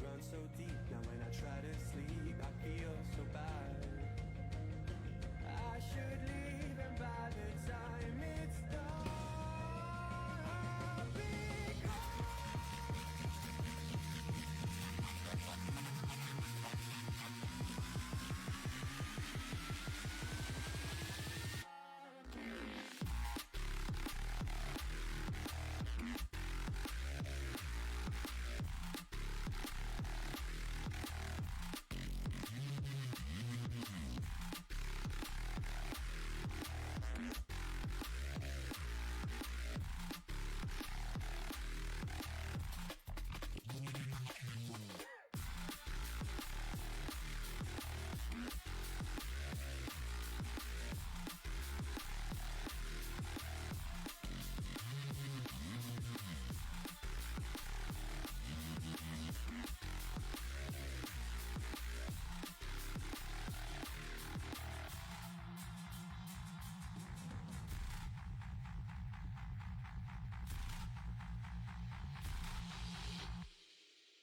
run so deep. Now when I try to sleep, I feel so bad. I should leave, and by the time it's done, I'll be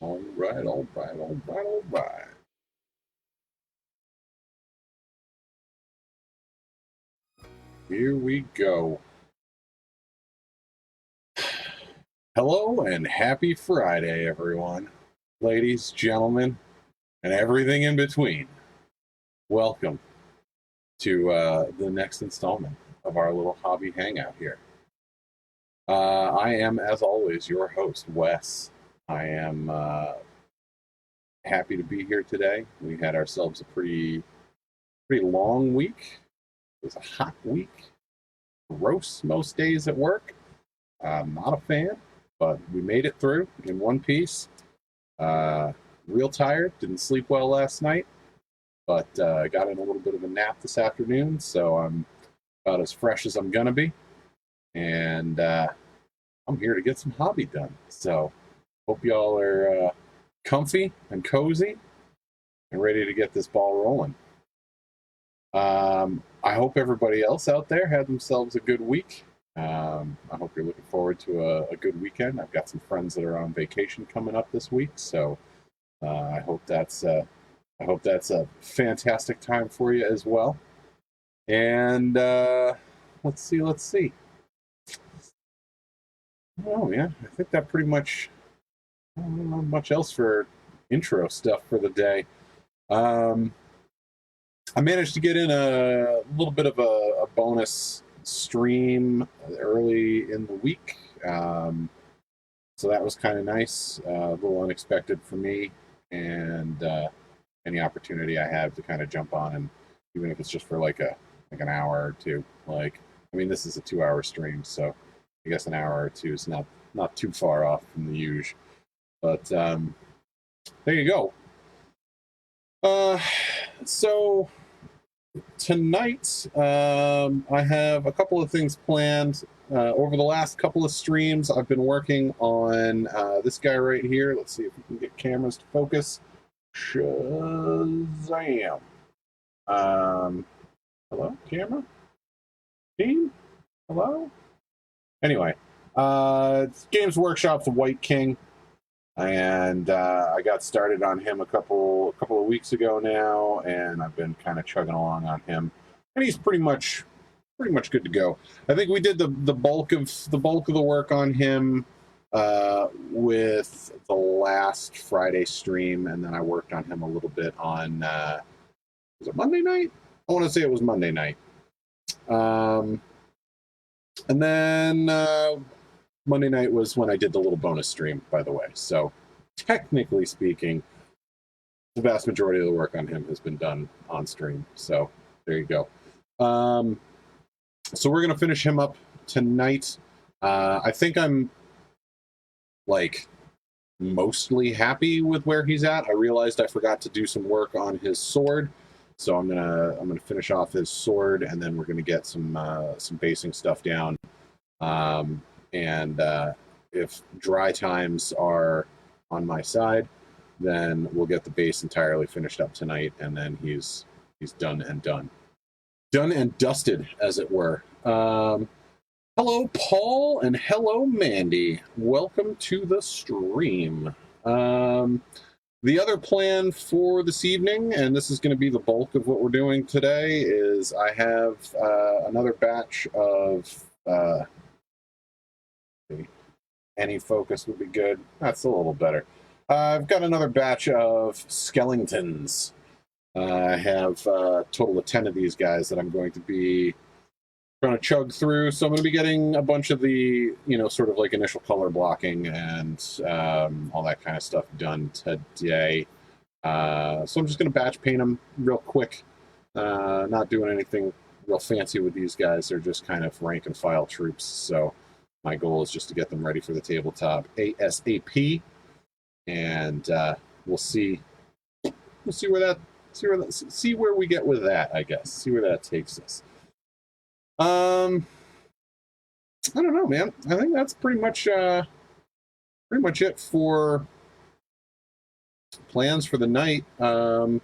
All right, all right, all right, all right. Here we go. Hello and happy Friday, everyone. Ladies, gentlemen, and everything in between. Welcome to the next installment of our little hobby hangout here. I am, as always, your host, Wes. I am happy to be here today. We had ourselves a pretty long week. It was a hot week. Gross most days at work. I'm not a fan, but we made it through in one piece. Real tired. Didn't sleep well last night, but got in a little bit of a nap this afternoon, so I'm about as fresh as I'm gonna be. And I'm here to get some hobby done. So hope y'all are comfy and cozy and ready to get this ball rolling. I hope everybody else out there had themselves a good week. I hope you're looking forward to a good weekend. I've got some friends that are on vacation coming up this week, so I hope that's a fantastic time for you as well. And let's see. Oh yeah, I think that pretty much. I don't know much else for intro stuff for the day. I managed to get in a little bit of a bonus stream early in the week. So that was kind of nice, a little unexpected for me, and any opportunity I have to kind of jump on, and even if it's just for like an hour or two. Like, I mean, this is a 2-hour stream, so I guess an hour or two is not too far off from the usual. But there you go. So tonight, I have a couple of things planned. Over the last couple of streams, I've been working on this guy right here. Let's see if we can get cameras to focus. Shazam. Hello, camera? Team? Hello? Anyway, Games Workshop's Wight King. And I got started on him a couple of weeks ago now, and I've been kind of chugging along on him, and he's pretty much good to go. I think we did the bulk of the work on him with the last Friday stream, and then I worked on him a little bit on was it Monday night? I want to say it was Monday night, and then. Monday night was when I did the little bonus stream, by the way. So, technically speaking, the vast majority of the work on him has been done on stream. So, there you go. So, we're going to finish him up tonight. I think I'm, like, mostly happy with where he's at. I realized I forgot to do some work on his sword. So, I'm gonna finish off his sword, and then we're going to get some basing stuff down. And if dry times are on my side, then we'll get the base entirely finished up tonight, and then he's done and dusted, as it were. Hello, Paul, and hello, Mandy. Welcome to the stream. The other plan for this evening, and this is going to be the bulk of what we're doing today, is I have another batch of any focus would be good. That's a little better. I've got another batch of skeletons. I have a total of 10 of these guys that I'm going to be trying to chug through. So I'm going to be getting a bunch of the, sort of like initial color blocking and all that kind of stuff done today. So I'm just going to batch paint them real quick. Not doing anything real fancy with these guys. They're just kind of rank and file troops. So my goal is just to get them ready for the tabletop ASAP. And we'll see where we get with that, I guess. See where that takes us. I don't know, man. I think that's pretty much it for plans for the night. I'm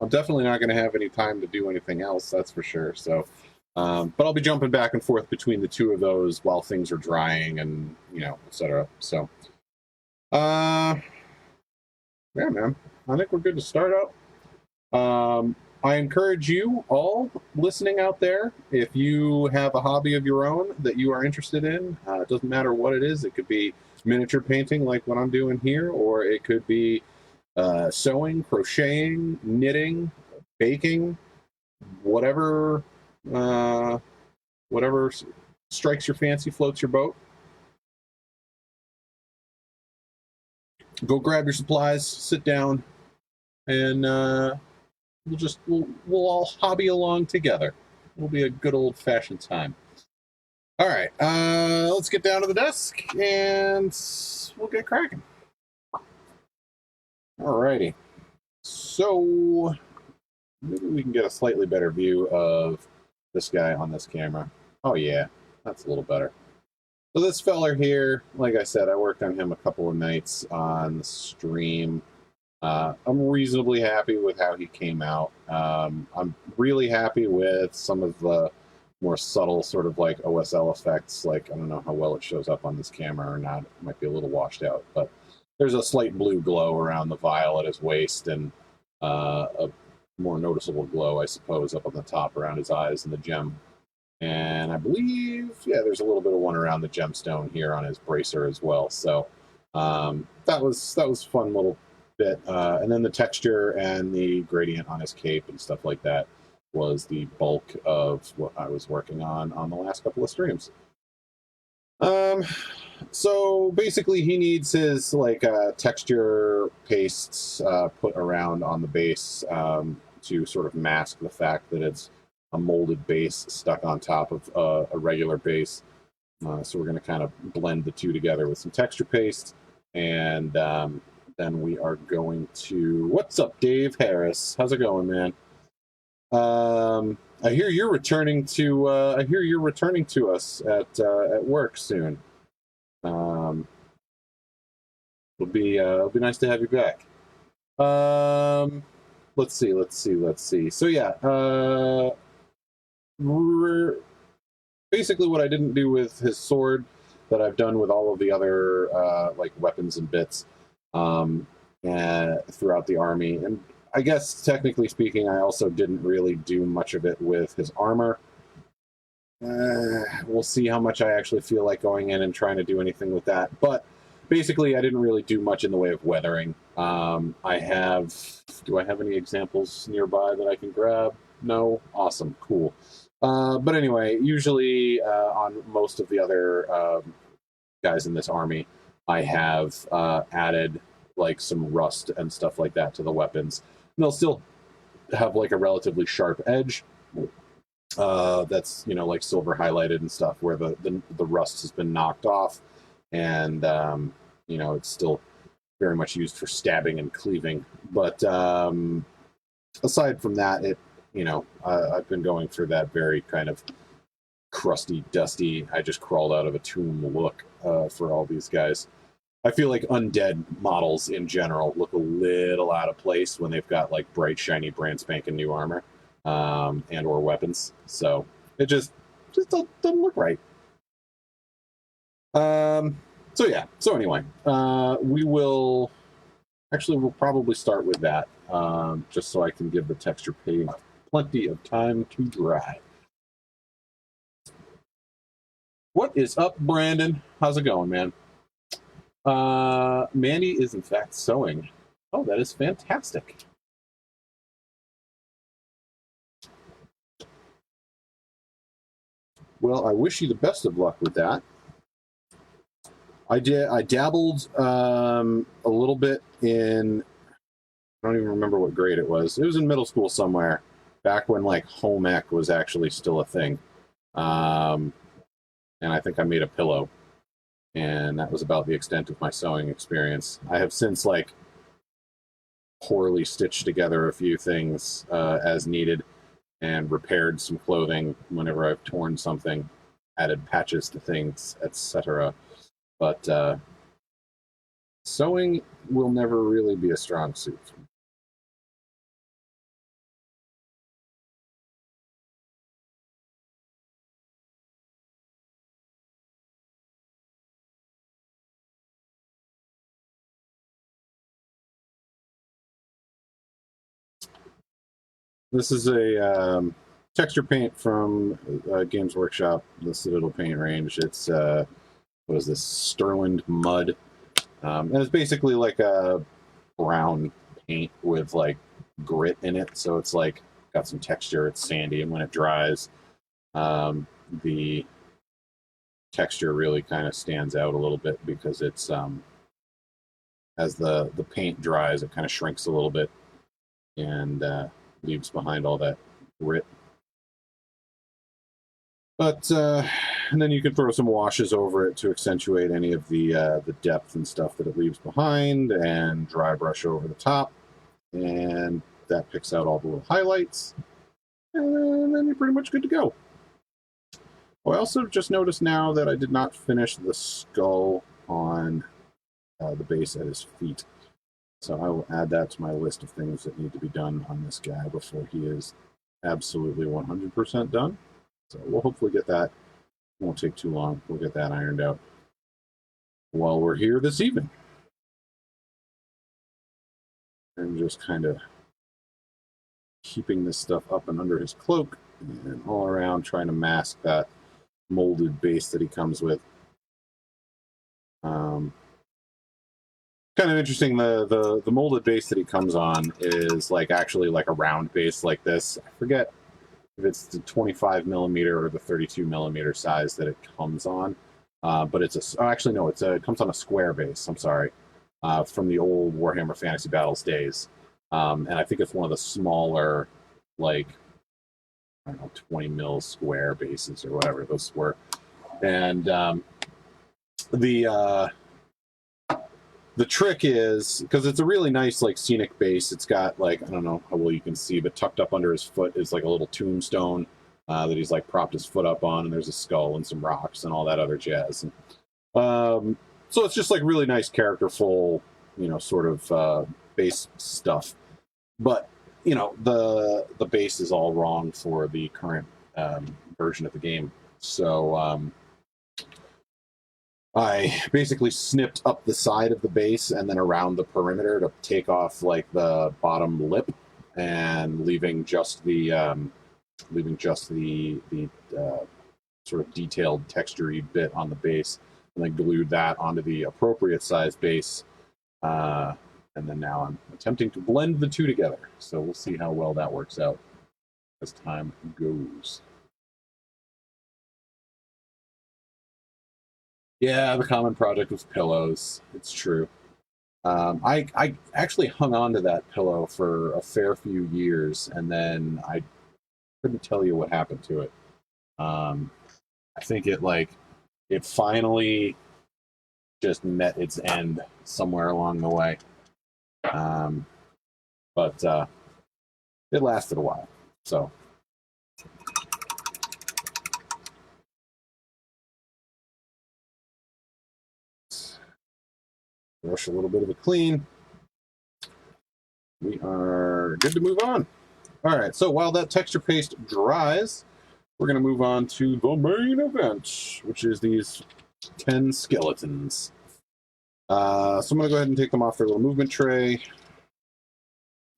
definitely not going to have any time to do anything else, that's for sure. So, but I'll be jumping back and forth between the two of those while things are drying and, etc. So, yeah, man. I think we're good to start out. I encourage you all listening out there, if you have a hobby of your own that you are interested in, it doesn't matter what it is. It could be miniature painting like what I'm doing here, or it could be sewing, crocheting, knitting, baking, whatever strikes your fancy, floats your boat. Go grab your supplies, sit down, and we'll all hobby along together. It'll be a good old-fashioned time. All right, let's get down to the desk and we'll get cracking. All righty. So maybe we can get a slightly better view of this guy on this camera. Oh yeah, that's a little better. So this feller here, like I said, I worked on him a couple of nights on the stream. I'm reasonably happy with how he came out. I'm really happy with some of the more subtle sort of like OSL effects. Like, I don't know how well it shows up on this camera or not. It might be a little washed out, but there's a slight blue glow around the vial at his waist and a more noticeable glow, I suppose, up on the top around his eyes and the gem. And I believe, yeah, there's a little bit of one around the gemstone here on his bracer as well. So that was fun little bit. And then the texture and the gradient on his cape and stuff like that was the bulk of what I was working on the last couple of streams. So basically he needs his like texture pastes put around on the base to sort of mask the fact that it's a molded base stuck on top of a regular base. So we're going to kind of blend the two together with some texture paste, and then we are going to... What's up, Dave Harris? How's it going, man? I hear you're returning to. I hear you're returning to us at work soon. It'll be nice to have you back. Let's see. So yeah, basically what I didn't do with his sword that I've done with all of the other like weapons and bits throughout the army, and I guess technically speaking, I also didn't really do much of it with his armor. We'll see how much I actually feel like going in and trying to do anything with that. But basically, I didn't really do much in the way of weathering. Do I have any examples nearby that I can grab? No? Awesome. Cool. But anyway, usually on most of the other guys in this army, I have added like some rust and stuff like that to the weapons. And they'll still have like a relatively sharp edge that's, you know, like silver highlighted and stuff, where the rust has been knocked off, and you know, it's still very much used for stabbing and cleaving. But aside from that, it, you know, I've been going through that very kind of crusty, dusty, I just crawled out of a tomb look for all these guys. I feel like undead models in general look a little out of place when they've got like bright, shiny, brand spanking new armor and or weapons. So it just doesn't look right. So yeah. So anyway, we will Actually, we'll probably start with that, just so I can give the texture paint plenty of time to dry. What is up, Brandon? How's it going, man? Mandy is in fact sewing. Oh, that is fantastic. Well, I wish you the best of luck with that. I dabbled a little bit in, I don't even remember what grade it was. It was in middle school somewhere, back when like home ec was actually still a thing. And I think I made a pillow, and that was about the extent of my sewing experience. I have since like poorly stitched together a few things as needed, and repaired some clothing whenever I've torn something, added patches to things, etc. But sewing will never really be a strong suit for me. This is a texture paint from Games Workshop, the Citadel paint range. It's, what is this, Sterling Mud. And it's basically like a brown paint with like grit in it. So it's like got some texture, it's sandy, and when it dries, the texture really kind of stands out a little bit because it's, as the paint dries, it kind of shrinks a little bit and leaves behind all that grit. But and then you can throw some washes over it to accentuate any of the depth and stuff that it leaves behind, and dry brush over the top, and that picks out all the little highlights, and then you're pretty much good to go. Oh, I also just noticed now that I did not finish the skull on the base at his feet. So I will add that to my list of things that need to be done on this guy before he is absolutely 100% done. So we'll hopefully get that. It won't take too long. We'll get that ironed out while we're here this evening. And just kind of keeping this stuff up and under his cloak and all around, trying to mask that molded base that he comes with. Kind of interesting. The molded base that he comes on is like actually like a round base like this. I forget if it's the 25 millimeter or the 32 millimeter size that it comes on, but it's a. Oh, actually, no, it comes on a square base. I'm sorry, from the old Warhammer Fantasy Battles days, and I think it's one of the smaller, like I don't know, 20 mil square bases or whatever those were, and the trick is, because it's a really nice like scenic base, it's got like, I don't know how well you can see, but tucked up under his foot is like a little tombstone that he's like propped his foot up on, and there's a skull and some rocks and all that other jazz. And, so it's just like really nice characterful, you know, sort of base stuff. But, you know, the base is all wrong for the current version of the game. So I basically snipped up the side of the base and then around the perimeter to take off like the bottom lip, and leaving just the sort of detailed textury bit on the base, and then glued that onto the appropriate size base. And then now I'm attempting to blend the two together. So we'll see how well that works out as time goes. Yeah, the common project was pillows. It's true. I actually hung on to that pillow for a fair few years, and then I couldn't tell you what happened to it. I think it finally just met its end somewhere along the way. But it lasted a while. So brush a little bit of a clean. We are good to move on. All right, so while that texture paste dries, we're going to move on to the main event, which is these 10 skeletons. So I'm going to go ahead and take them off their little movement tray.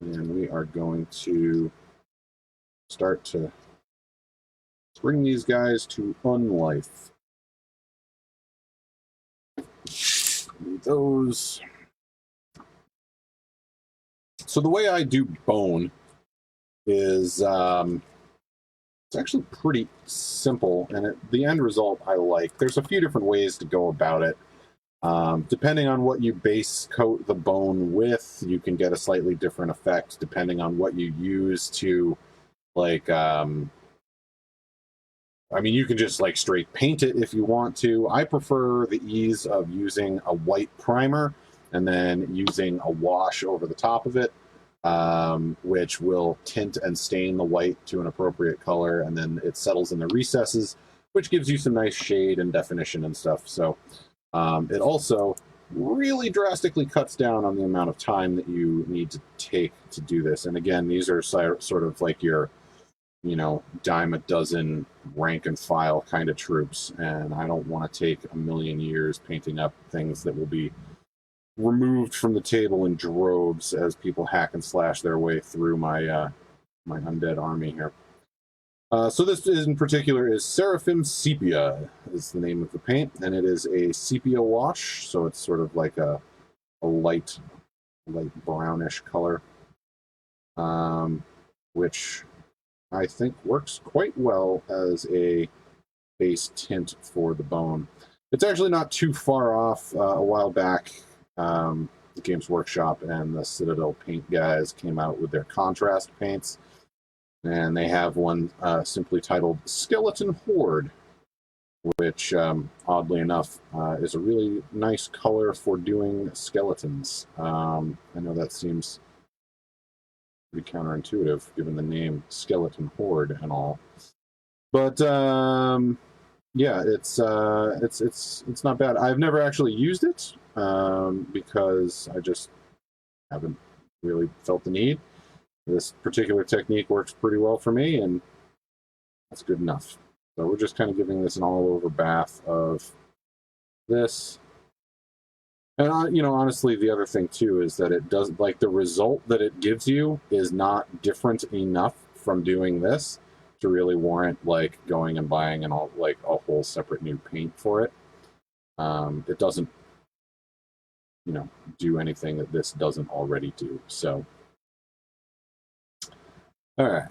And we are going to start to bring these guys to unlife. Those. So the way I do bone is it's actually pretty simple, and the end result I like. There's a few different ways to go about it. Depending on what you base coat the bone with, you can get a slightly different effect depending on what you use to, like, I mean, you can just like straight paint it if you want to. I prefer the ease of using a white primer and then using a wash over the top of it, which will tint and stain the white to an appropriate color, and then it settles in the recesses, which gives you some nice shade and definition and stuff. So it also really drastically cuts down on the amount of time that you need to take to do this. And again, these are sort of like your, you know, dime a dozen rank and file kind of troops, and I don't want to take a million years painting up things that will be removed from the table in droves as people hack and slash their way through my my undead army here. So this in particular is Seraphim Sepia is the name of the paint, and it is a sepia wash, so it's sort of like a light brownish color, which I think works quite well as a base tint for the bone. It's actually not too far off. A while back, the Games Workshop and the Citadel paint guys came out with their contrast paints, and they have one simply titled Skeleton Horde, which, oddly enough, is a really nice color for doing skeletons. I know that seems pretty counterintuitive given the name Skeleton Horde and all, but yeah, it's not bad. I've never actually used it because I just haven't really felt the need. This particular technique works pretty well for me, and that's good enough. So we're just kind of giving this an all-over bath of this. And, you know, honestly, the other thing, too, is that it does, like, the result that it gives you is not different enough from doing this to really warrant, like, going and buying a whole separate new paint for it. It doesn't, you know, do anything that this doesn't already do. So, all right.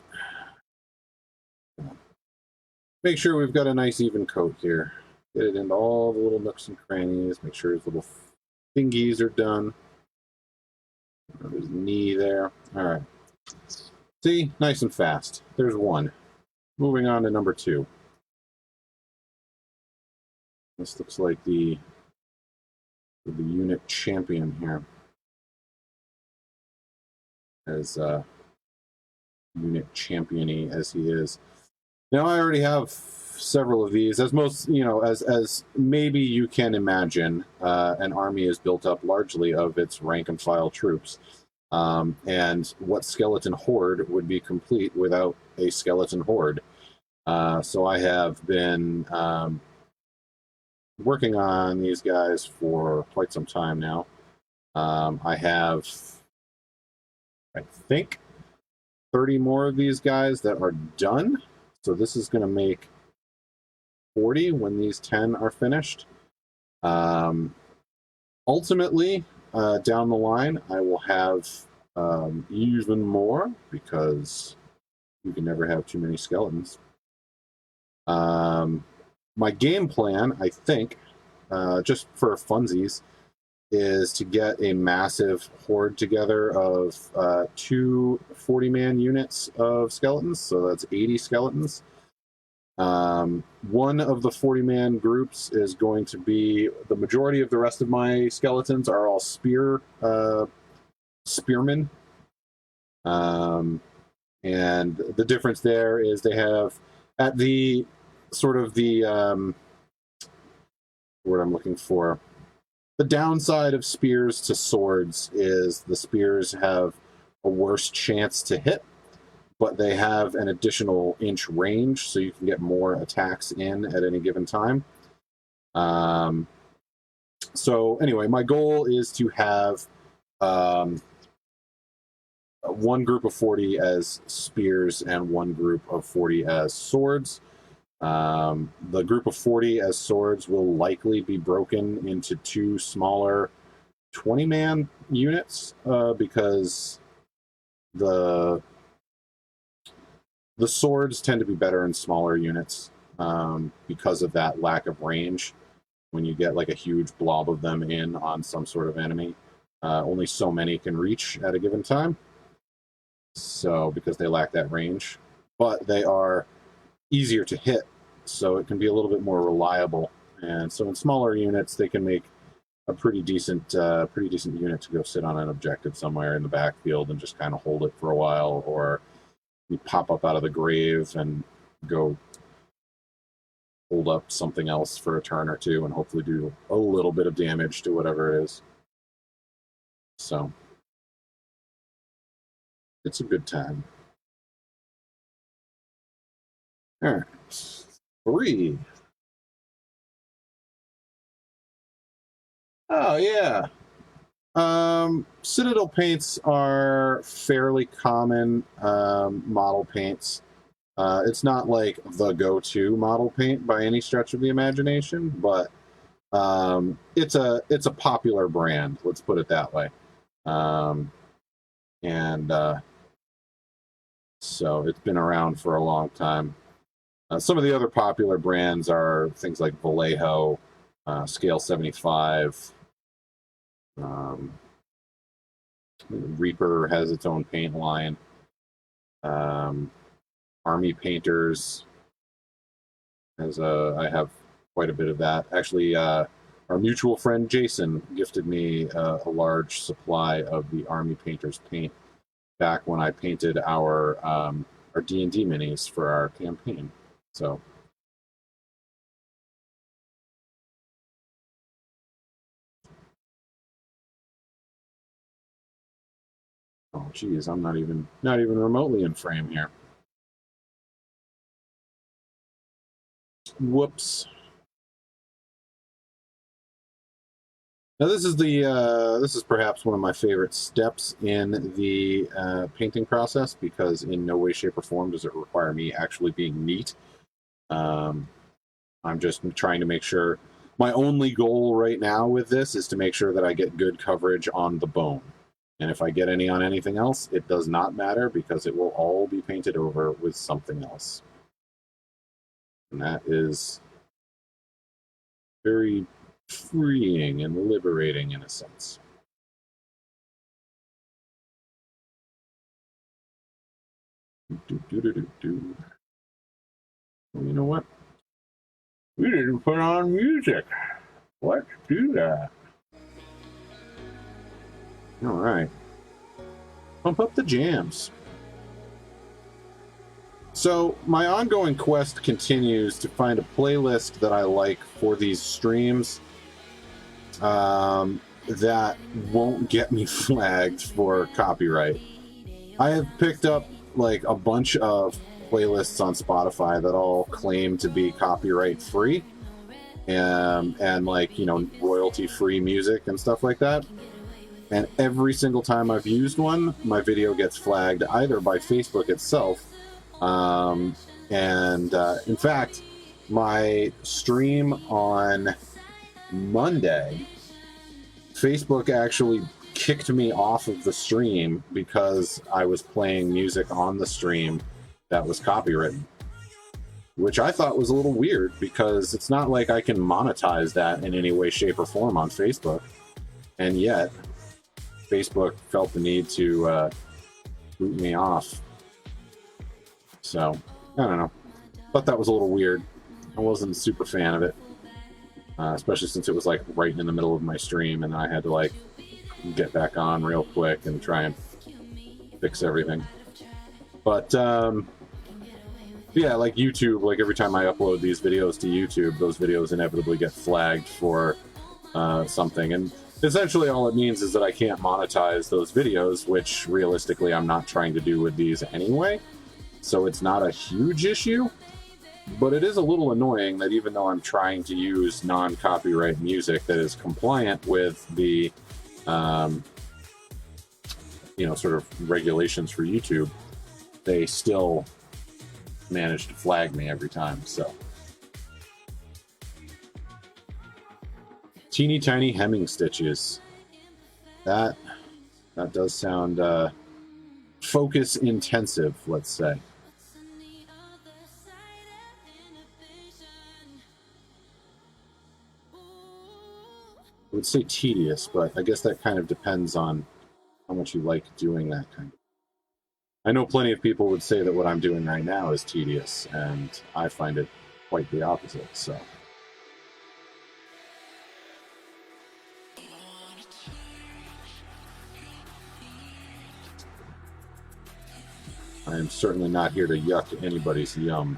Make sure we've got a nice even coat here. Get it into all the little nooks and crannies. Make sure his little fingies are done. There's knee there. All right. See, nice and fast. There's one. Moving on to number 2. This looks like the unit champion here, as unit champion-y as he is. Now, I already have several of these. As most, you know, as maybe you can imagine, an army is built up largely of its rank and file troops. And what skeleton horde would be complete without a skeleton horde? So I have been working on these guys for quite some time now. I have, I think, 30 more of these guys that are done. So this is going to make 40 when these 10 are finished. Ultimately, down the line, I will have even more, because you can never have too many skeletons. My game plan, I think, just for funsies, is to get a massive horde together of 2 40-man units of skeletons, so that's 80 skeletons. One of the 40-man groups is going to be, the majority of the rest of my skeletons are all spearmen. And the difference there is they have, at the sort of the word I'm looking for, the downside of spears to swords is the spears have a worse chance to hit, but they have an additional inch range, so you can get more attacks in at any given time. So anyway, my goal is to have one group of 40 as spears and one group of 40 as swords. The group of 40 as swords will likely be broken into two smaller 20-man units because the swords tend to be better in smaller units because of that lack of range. When you get like a huge blob of them in on some sort of enemy, only so many can reach at a given time. So because they lack that range, but they are easier to hit, so it can be a little bit more reliable. And so in smaller units, they can make a pretty decent unit to go sit on an objective somewhere in the backfield and just kind of hold it for a while, or you pop up out of the grave and go hold up something else for a turn or two and hopefully do a little bit of damage to whatever it is. So it's a good time. All right, 3. Oh yeah. Citadel paints are fairly common model paints. It's not like the go-to model paint by any stretch of the imagination, but it's a popular brand. Let's put it that way. So it's been around for a long time. Some of the other popular brands are things like Vallejo, Scale 75. Reaper has its own paint line. Army Painters I have quite a bit of that. Actually, our mutual friend Jason gifted me a large supply of the Army Painters paint back when I painted our D&D minis for our campaign. So oh geez, I'm not even remotely in frame here. Whoops. Now this is perhaps one of my favorite steps in the painting process, because in no way, shape, or form does it require me actually being neat. I'm just trying to make sure. My only goal right now with this is to make sure that I get good coverage on the bone. And if I get any on anything else, it does not matter, because it will all be painted over with something else. And that is very freeing and liberating in a sense. Well, you know what? We didn't put on music. Let's do that. All right. Pump up the jams. So my ongoing quest continues to find a playlist that I like for these streams that won't get me flagged for copyright. I have picked up like a bunch of playlists on Spotify that all claim to be copyright free and like, you know, royalty free music and stuff like that. And every single time I've used one, my video gets flagged either by Facebook itself. In fact, my stream on Monday, Facebook actually kicked me off of the stream because I was playing music on the stream that was copywritten, which I thought was a little weird, because it's not like I can monetize that in any way, shape, or form on Facebook. And yet, Facebook felt the need to boot me off. So, I don't know. Thought that was a little weird. I wasn't a super fan of it. Especially since it was like right in the middle of my stream and I had to like get back on real quick and try and fix everything. But yeah, like YouTube, like every time I upload these videos to YouTube, those videos inevitably get flagged for something. And essentially all it means is that I can't monetize those videos, which realistically I'm not trying to do with these anyway. So it's not a huge issue, But it is a little annoying that even though I'm trying to use non-copyright music that is compliant with the, sort of regulations for YouTube, they still manage to flag me every time. So, teeny tiny hemming stitches. That does sound focus intensive, let's say. I would say tedious, but I guess that kind of depends on how much you like doing that kind of. I know plenty of people would say that what I'm doing right now is tedious, and I find it quite the opposite, so. I am certainly not here to yuck anybody's yum.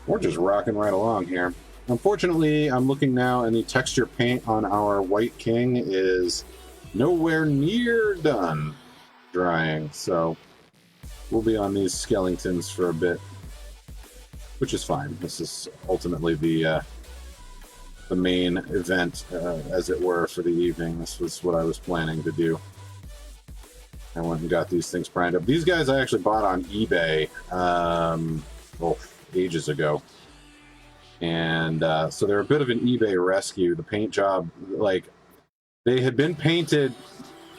We're just rocking right along here. Unfortunately, I'm looking now, and the texture paint on our Wight King is nowhere near done drying, so we'll be on these skeletons for a bit, which is fine. This is ultimately the main event, as it were, for the evening. This was what I was planning to do. I went and got these things primed up. These guys I actually bought on eBay ages ago. And so they're a bit of an eBay rescue. The paint job, like, they had been painted.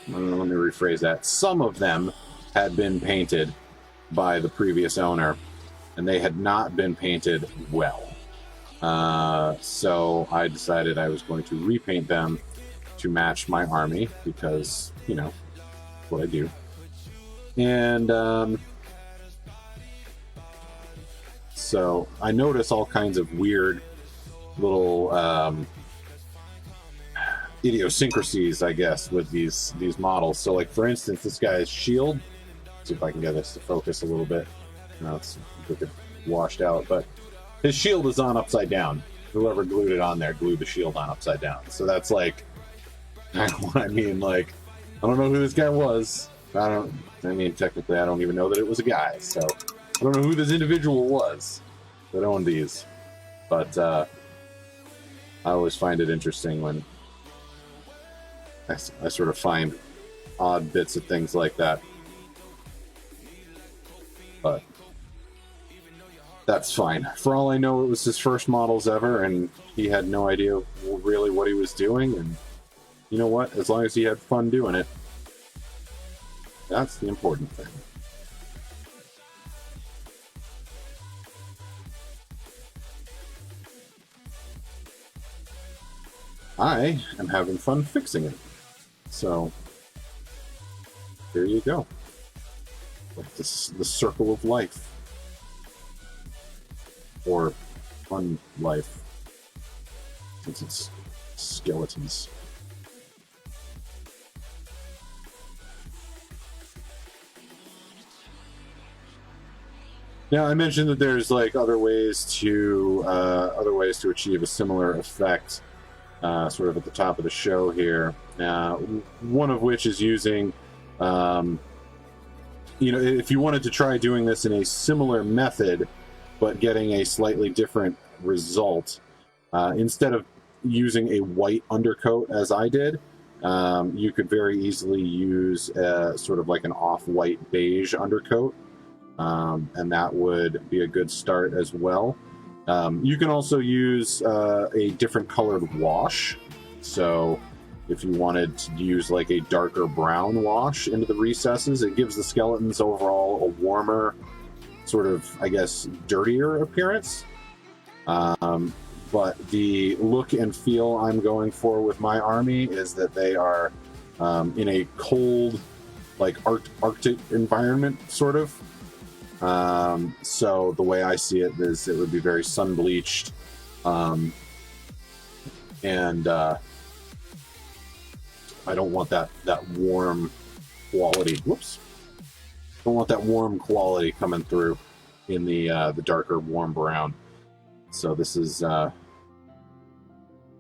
Let me rephrase that. Some of them had been painted by the previous owner, and they had not been painted well. So I decided I was going to repaint them to match my army because, that's what I do. And so I notice all kinds of weird little idiosyncrasies, I guess, with these models. So, like, for instance, this guy's shield. Let's see if I can get this to focus a little bit. No, it's a bit washed out, but his shield is on upside down. Whoever glued it on there glued the shield on upside down. So that's like, what I mean. Like, I don't know who this guy was. Technically, I don't even know that it was a guy. So I don't know who this individual was that owned these. But I always find it interesting when I sort of find odd bits of things like that. But that's fine. For all I know, it was his first models ever, and he had no idea really what he was doing. And you know what? As long as he had fun doing it, that's the important thing. I am having fun fixing it. So, there you go. Like the circle of life. Or fun life. Since it's skeletons. Now, I mentioned that there's like other ways to achieve a similar effect. Sort of at the top of the show here. One of which is using, if you wanted to try doing this in a similar method, but getting a slightly different result, instead of using a white undercoat as I did, you could very easily use sort of like an off-white beige undercoat, and that would be a good start as well. You can also use a different colored wash. So if you wanted to use like a darker brown wash into the recesses, it gives the skeletons overall a warmer, sort of, I guess, dirtier appearance. But the look and feel I'm going for with my army is that they are in a cold, like Arctic environment, sort of. So the way I see it is it would be very sun bleached, and I don't want that warm quality. Whoops! Don't want that warm quality coming through in the darker warm brown. So this is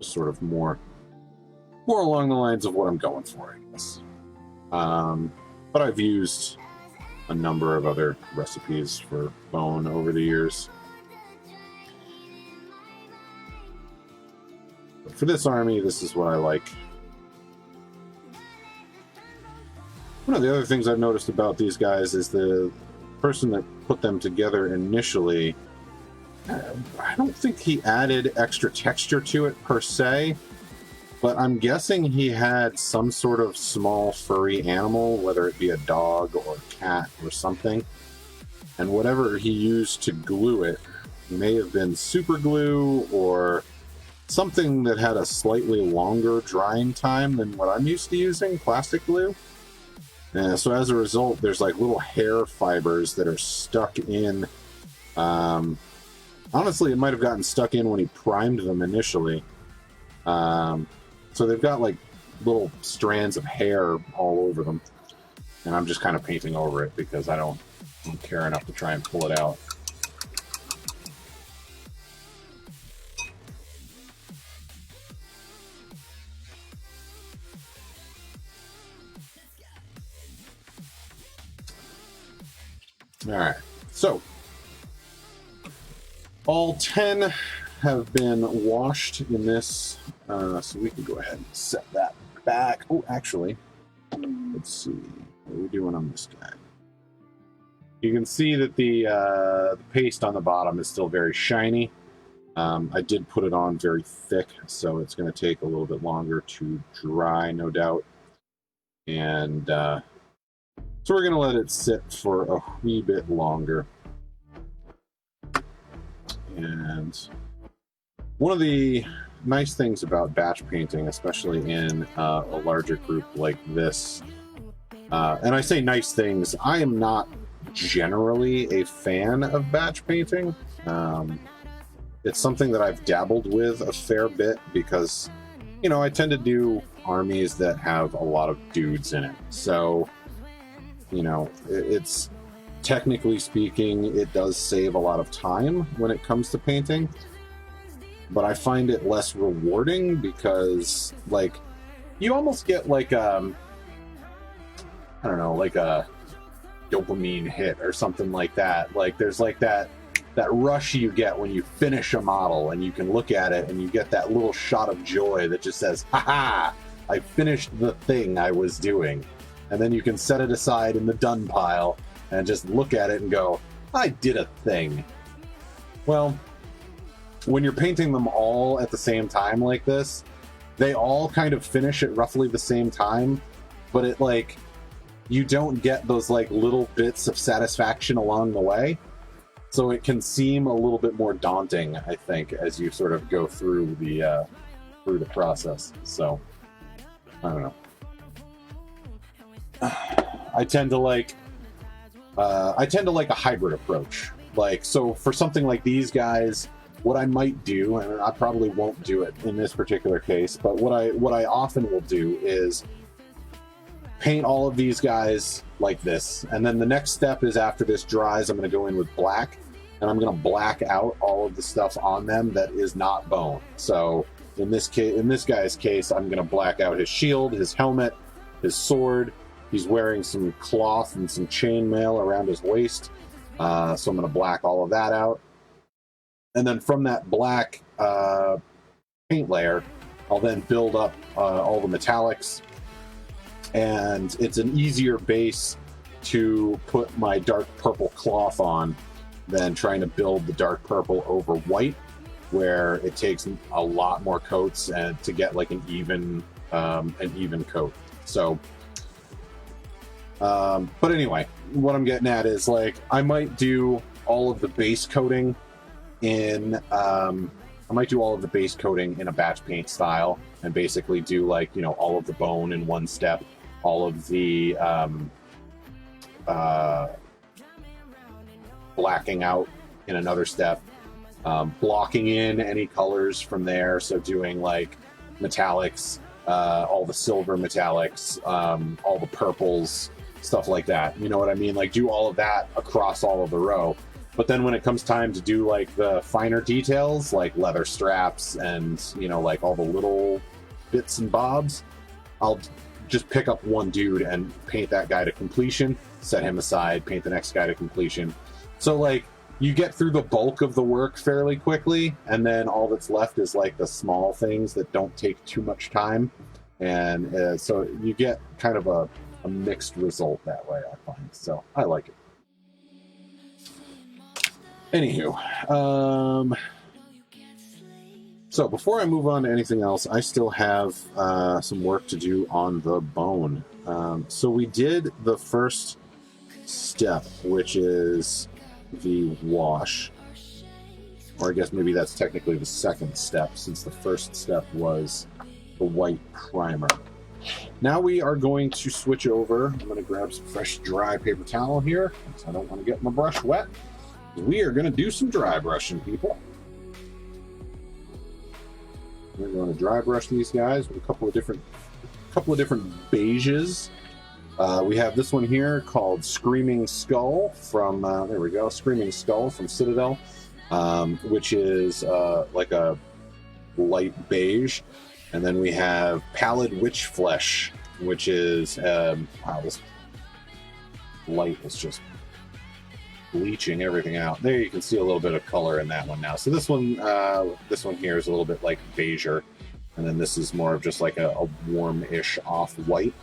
sort of more along the lines of what I'm going for, I guess. But I've used a number of other recipes for bone over the years. But for this army, this is what I like. One of the other things I've noticed about these guys is the person that put them together initially, I don't think he added extra texture to it per se, but I'm guessing he had some sort of small furry animal, whether it be a dog or a cat or something, and whatever he used to glue it may have been super glue or something that had a slightly longer drying time than what I'm used to using, plastic glue. So as a result, there's like little hair fibers that are stuck in. Honestly, it might have gotten stuck in when he primed them initially. So they've got like little strands of hair all over them. And I'm just kind of painting over it because I don't care enough to try and pull it out. All right, so all 10 have been washed in this, so we can go ahead and set that back. Oh, actually, let's see, what are we doing on this guy? You can see that the paste on the bottom is still very shiny. I did put it on very thick, so it's going to take a little bit longer to dry, no doubt. And so we're going to let it sit for a wee bit longer. And one of the nice things about batch painting, especially in a larger group like this, and I say nice things, I am not generally a fan of batch painting. It's something that I've dabbled with a fair bit because, you know, I tend to do armies that have a lot of dudes in it. So, you know, it's technically speaking, it does save a lot of time when it comes to painting, but I find it less rewarding because, like, you almost get like I don't know, like a dopamine hit or something like that. Like, there's like that rush you get when you finish a model and you can look at it and you get that little shot of joy that just says, "Ha-ha! I finished the thing I was doing." And then you can set it aside in the done pile and just look at it and go, I did a thing. Well, when you're painting them all at the same time like this, they all kind of finish at roughly the same time, but it, like, you don't get those like little bits of satisfaction along the way. So it can seem a little bit more daunting, I think, as you sort of go through the process. So I don't know. I tend to like a hybrid approach. Like, so for something like these guys, what I might do, and I probably won't do it in this particular case, but what I often will do is paint all of these guys like this, and then the next step is, after this dries, I'm going to go in with black, and I'm going to black out all of the stuff on them that is not bone. So in this guy's case, I'm going to black out his shield, his helmet, his sword. He's wearing some cloth and some chainmail around his waist, so I'm going to black all of that out. And then from that black paint layer, I'll then build up all the metallics, and it's an easier base to put my dark purple cloth on than trying to build the dark purple over white, where it takes a lot more coats and to get like an even coat. So. But anyway, what I'm getting at is, like, I might do all of the base coating in a batch paint style, and basically do, like, you know, all of the bone in one step, all of the blacking out in another step, blocking in any colors from there. So doing like metallics, all the silver metallics, all the purples, stuff like that. You know what I mean? Like do all of that across all of the row. But then when it comes time to do like the finer details, like leather straps and, you know, like all the little bits and bobs, I'll just pick up one dude and paint that guy to completion, set him aside, paint the next guy to completion. So like you get through the bulk of the work fairly quickly, and then all that's left is like the small things that don't take too much time. And so you get kind of a mixed result that way, I find. So I like it. Anywho, so before I move on to anything else, I still have some work to do on the bone. So we did the first step, which is the wash. Or I guess maybe that's technically the second step, since the first step was the white primer. Now we are going to switch over. I'm going to grab some fresh dry paper towel here, because I don't want to get my brush wet. We are going to do some dry brushing, people. We're going to dry brush these guys with a couple of different beiges. We have this one here called Screaming Skull from there we go, Screaming Skull from Citadel, which is like a light beige. And then we have Pallid Witch Flesh, which is wow, this light is just bleaching everything out. There you can see a little bit of color in that one now. So this one here is a little bit like beigeur, and then this is more of just like a warm-ish off-white.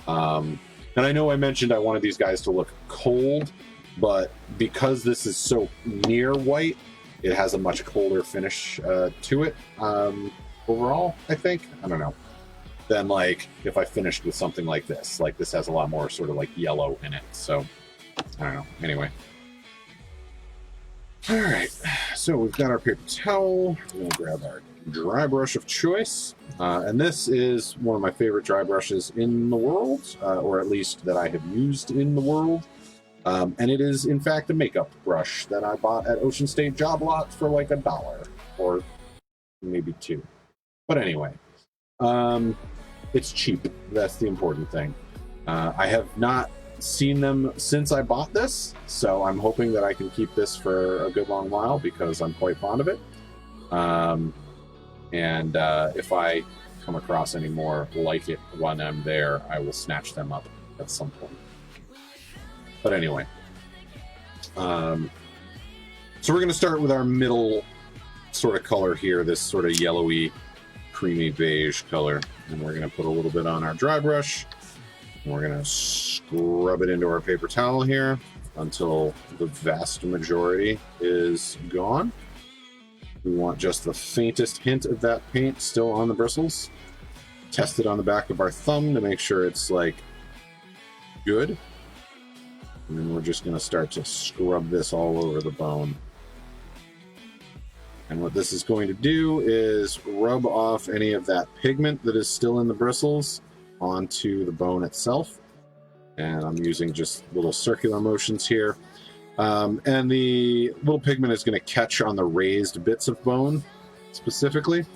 And I know I mentioned I wanted these guys to look cold, but because this is so near white, it has a much colder finish to it overall, I think. I don't know. Than like if I finished with something like this. Like this has a lot more sort of like yellow in it. So I don't know. Anyway. All right, so we've got our paper towel. We're going to grab our dry brush of choice. And this is one of my favorite dry brushes in the world, or at least that I have used in the world. And it is, in fact, a makeup brush that I bought at Ocean State Job Lot for like $1 or maybe $2. But anyway, it's cheap. That's the important thing. I have not seen them since I bought this, so I'm hoping that I can keep this for a good long while because I'm quite fond of it. And if I come across any more like it when I'm there, I will snatch them up at some point. But anyway, so we're going to start with our middle sort of color here, this sort of yellowy, creamy beige color, and we're going to put a little bit on our dry brush. We're going to scrub it into our paper towel here until the vast majority is gone. We want just the faintest hint of that paint still on the bristles. Test it on the back of our thumb to make sure it's like good. And then we're just going to start to scrub this all over the bone. And what this is going to do is rub off any of that pigment that is still in the bristles onto the bone itself. And I'm using just little circular motions here. And the little pigment is going to catch on the raised bits of bone specifically.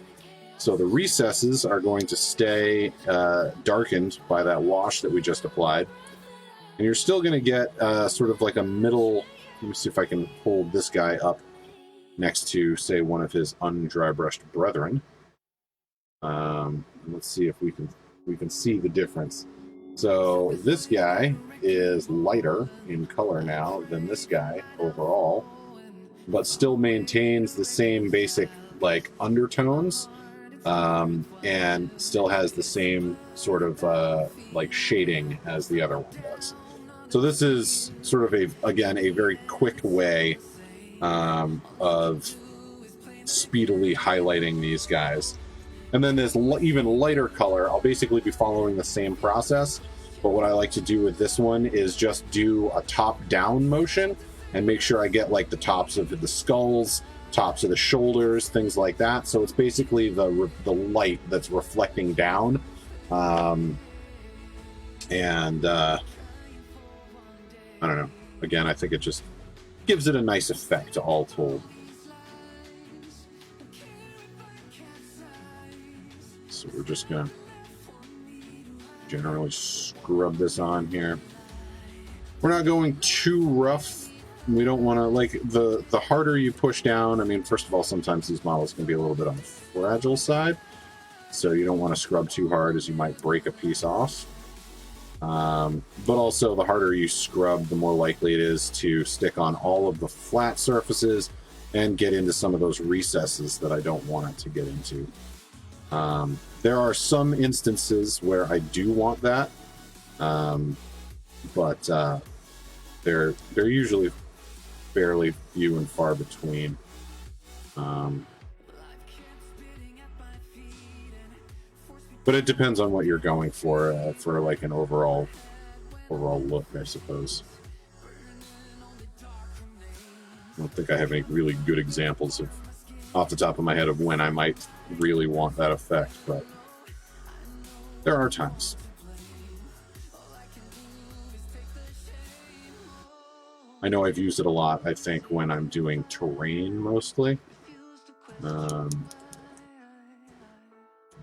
So the recesses are going to stay darkened by that wash that we just applied. And you're still going to get sort of like a middle. Let me see if I can hold this guy up next to, say, one of his undry brushed brethren. Let's see if we can see the difference. So this guy is lighter in color now than this guy overall, but still maintains the same basic like undertones, and still has the same sort of like shading as the other one does. So this is sort of a very quick way of speedily highlighting these guys. And then this even lighter color, I'll basically be following the same process, but what I like to do with this one is just do a top-down motion and make sure I get like the tops of the skulls, tops of the shoulders, things like that. So it's basically the light that's reflecting down. I don't know. Again, I think it just gives it a nice effect, all told. So we're just going to generally scrub this on here. We're not going too rough. We don't want to, like, the harder you push down, I mean, first of all, sometimes these models can be a little bit on the fragile side, so you don't want to scrub too hard as you might break a piece off. But also, the harder you scrub, the more likely it is to stick on all of the flat surfaces and get into some of those recesses that I don't want it to get into. There are some instances where I do want that, but they're usually fairly few and far between. But it depends on what you're going for like an overall look, I suppose. I don't think I have any really good examples off the top of my head of when I might really want that effect, but there are times. I know I've used it a lot, I think, when I'm doing terrain mostly.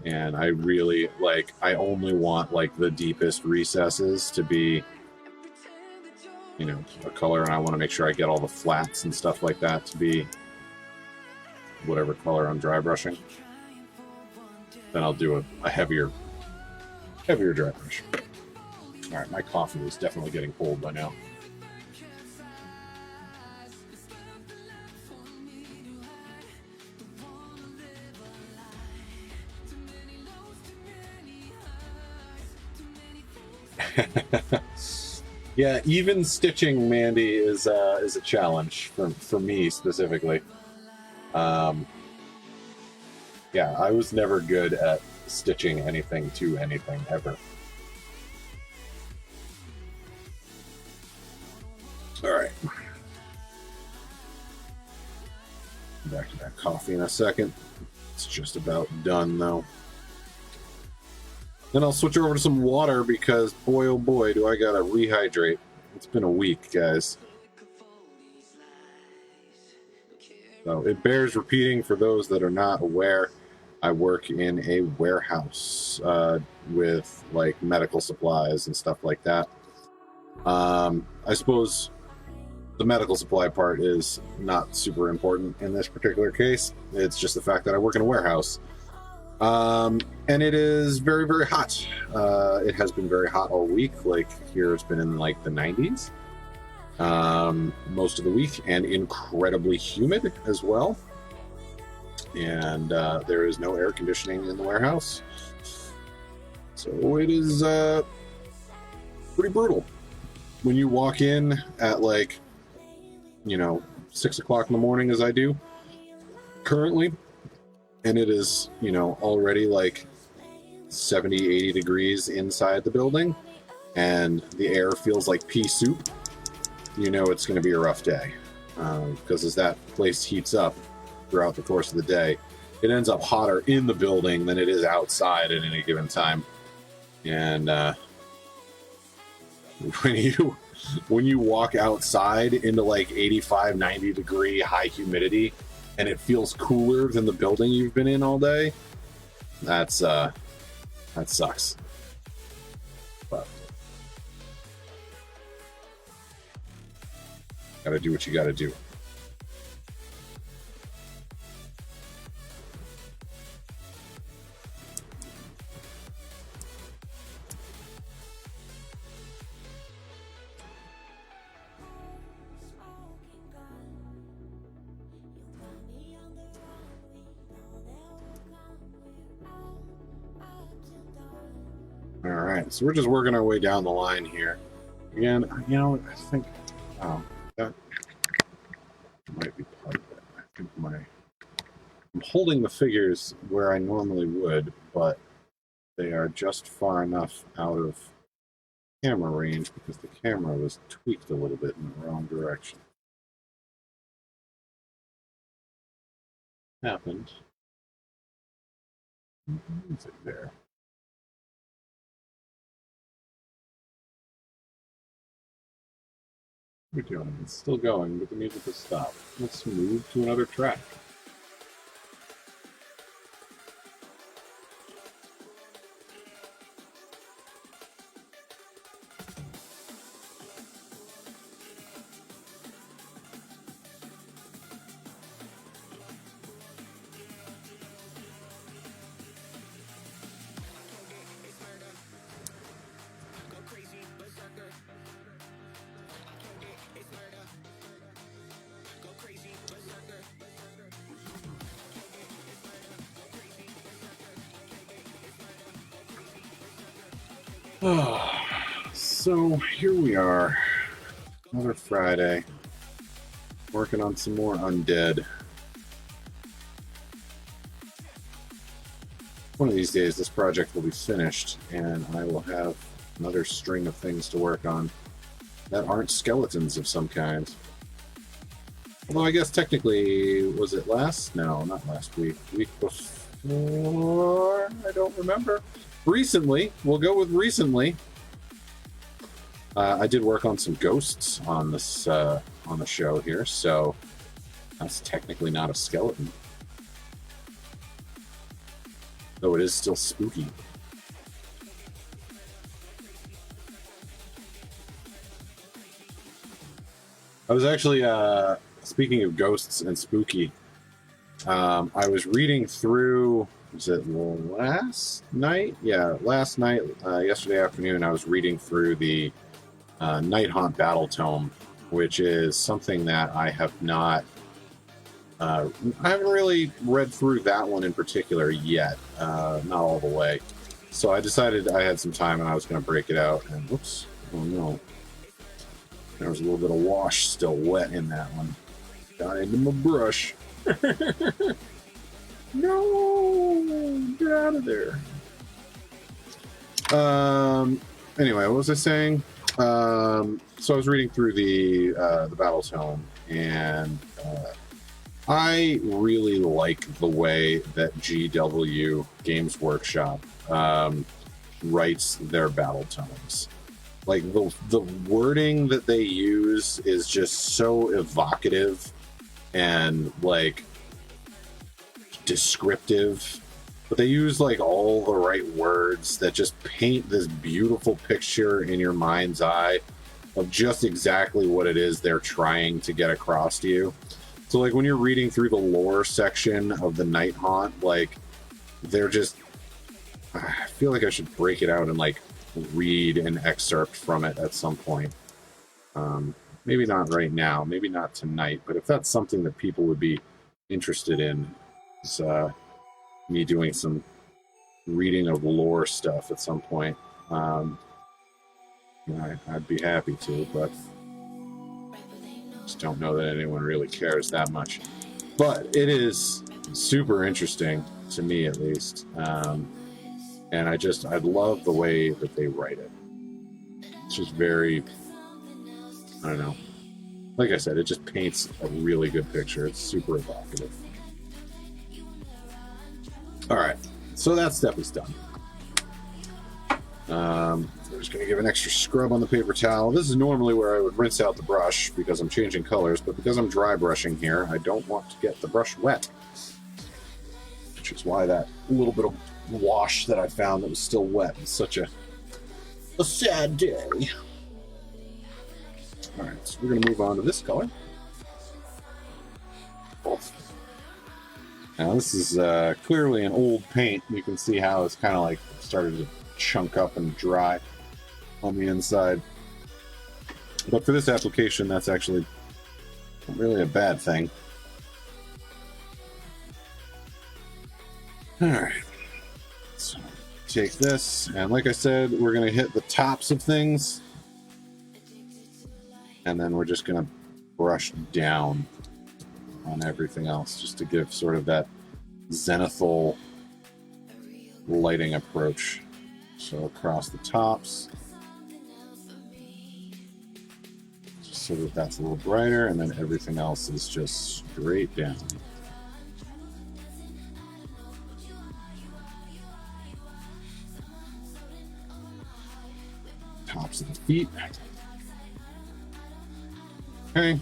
And I really, like, I only want, like, the deepest recesses to be, you know, a color, and I want to make sure I get all the flats and stuff like that to be whatever color I'm dry brushing. Then I'll do a heavier dry brush. All right, my coffee is definitely getting cold by now. Yeah, even stitching, Mandy, is a challenge for me specifically. Yeah, I was never good at stitching anything to anything ever. All right. Back to that coffee in a second. It's just about done though. Then I'll switch over to some water because boy oh boy do I gotta rehydrate. It's been a week, guys. So it bears repeating for those that are not aware. I work in a warehouse with like medical supplies and stuff like that. I suppose the medical supply part is not super important in this particular case. It's just the fact that I work in a warehouse. And it is very, very hot. It has been very hot all week. Like here it's been in like the 90s most of the week, and incredibly humid as well. And there is no air conditioning in the warehouse. So it is pretty brutal. When you walk in at like, 6 o'clock in the morning as I do currently, and it is, already like 70, 80 degrees inside the building, and the air feels like pea soup, it's going to be a rough day. Because as that place heats up throughout the course of the day, it ends up hotter in the building than it is outside at any given time. And when you walk outside into like 85, 90 degree high humidity, and it feels cooler than the building you've been in all day, that sucks. But gotta do what you gotta do. All right, so we're just working our way down the line here. Again, I think that might be part of it. I think I'm holding the figures where I normally would, but they are just far enough out of camera range because the camera was tweaked a little bit in the wrong direction. Happened. Is it there? We're doing. It's still going, but the music has stopped. Let's move to another track. So here we are, another Friday, working on some more undead. One of these days this project will be finished and I will have another string of things to work on that aren't skeletons of some kind. Although I guess technically, was it no, not last week, week before, I don't remember. Recently, we'll go with recently. I did work on some ghosts on this on the show here, so that's technically not a skeleton. Though it is still spooky. I was actually, speaking of ghosts and spooky, I was reading through, was it last night? Yeah, last night, yesterday afternoon, I was reading through the Night Haunt Battle Tome, which is something that I have not, I haven't really read through that one in particular yet, not all the way. So I decided I had some time and I was going to break it out, and whoops, oh no. There was a little bit of wash still wet in that one. Got into my brush. No! Get out of there. Anyway, what was I saying? So I was reading through the Battle Tome, and I really like the way that GW Games Workshop writes their Battle Tomes. Like, the wording that they use is just so evocative and, like, descriptive. But they use, like, all the right words that just paint this beautiful picture in your mind's eye of just exactly what it is they're trying to get across to you. So, like, when you're reading through the lore section of the Night Haunt, like, they're just... I feel like I should break it out and, like, read an excerpt from it at some point. Maybe not right now, maybe not tonight, but if that's something that people would be interested in, is me doing some reading of lore stuff at some point, I'd be happy to, but just don't know that anyone really cares that much. But it is super interesting, to me at least, and I love the way that they write it. It's just very, I don't know. Like I said, it just paints a really good picture. It's super evocative. All right, so that step is done. I'm just going to give an extra scrub on the paper towel. This is normally where I would rinse out the brush because I'm changing colors, but because I'm dry brushing here, I don't want to get the brush wet. Which is why that little bit of wash that I found that was still wet is such a sad day. Alright, so we're going to move on to this color. Now this is clearly an old paint. You can see how it's kind of like started to chunk up and dry on the inside. But for this application, that's actually not really a bad thing. Alright, so take this, and like I said, we're going to hit the tops of things, and then we're just going to brush down on everything else, just to give sort of that zenithal lighting approach. So across the tops, just so that that's a little brighter, and then everything else is just straight down. Tops of the feet. Okay.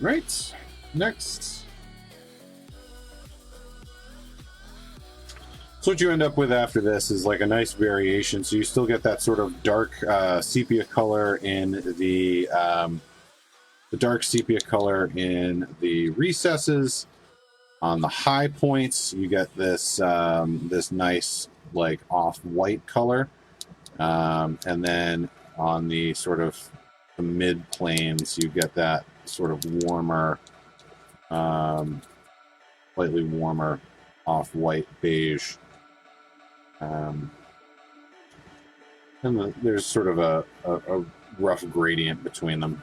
Right, next. So what you end up with after this is like a nice variation. So you still get that sort of dark sepia color in the dark sepia color in the recesses. On the high points, you get this this nice like off-white color, and then on the sort of the mid planes, you get that sort of warmer, slightly warmer off-white beige. And there's sort of a rough gradient between them,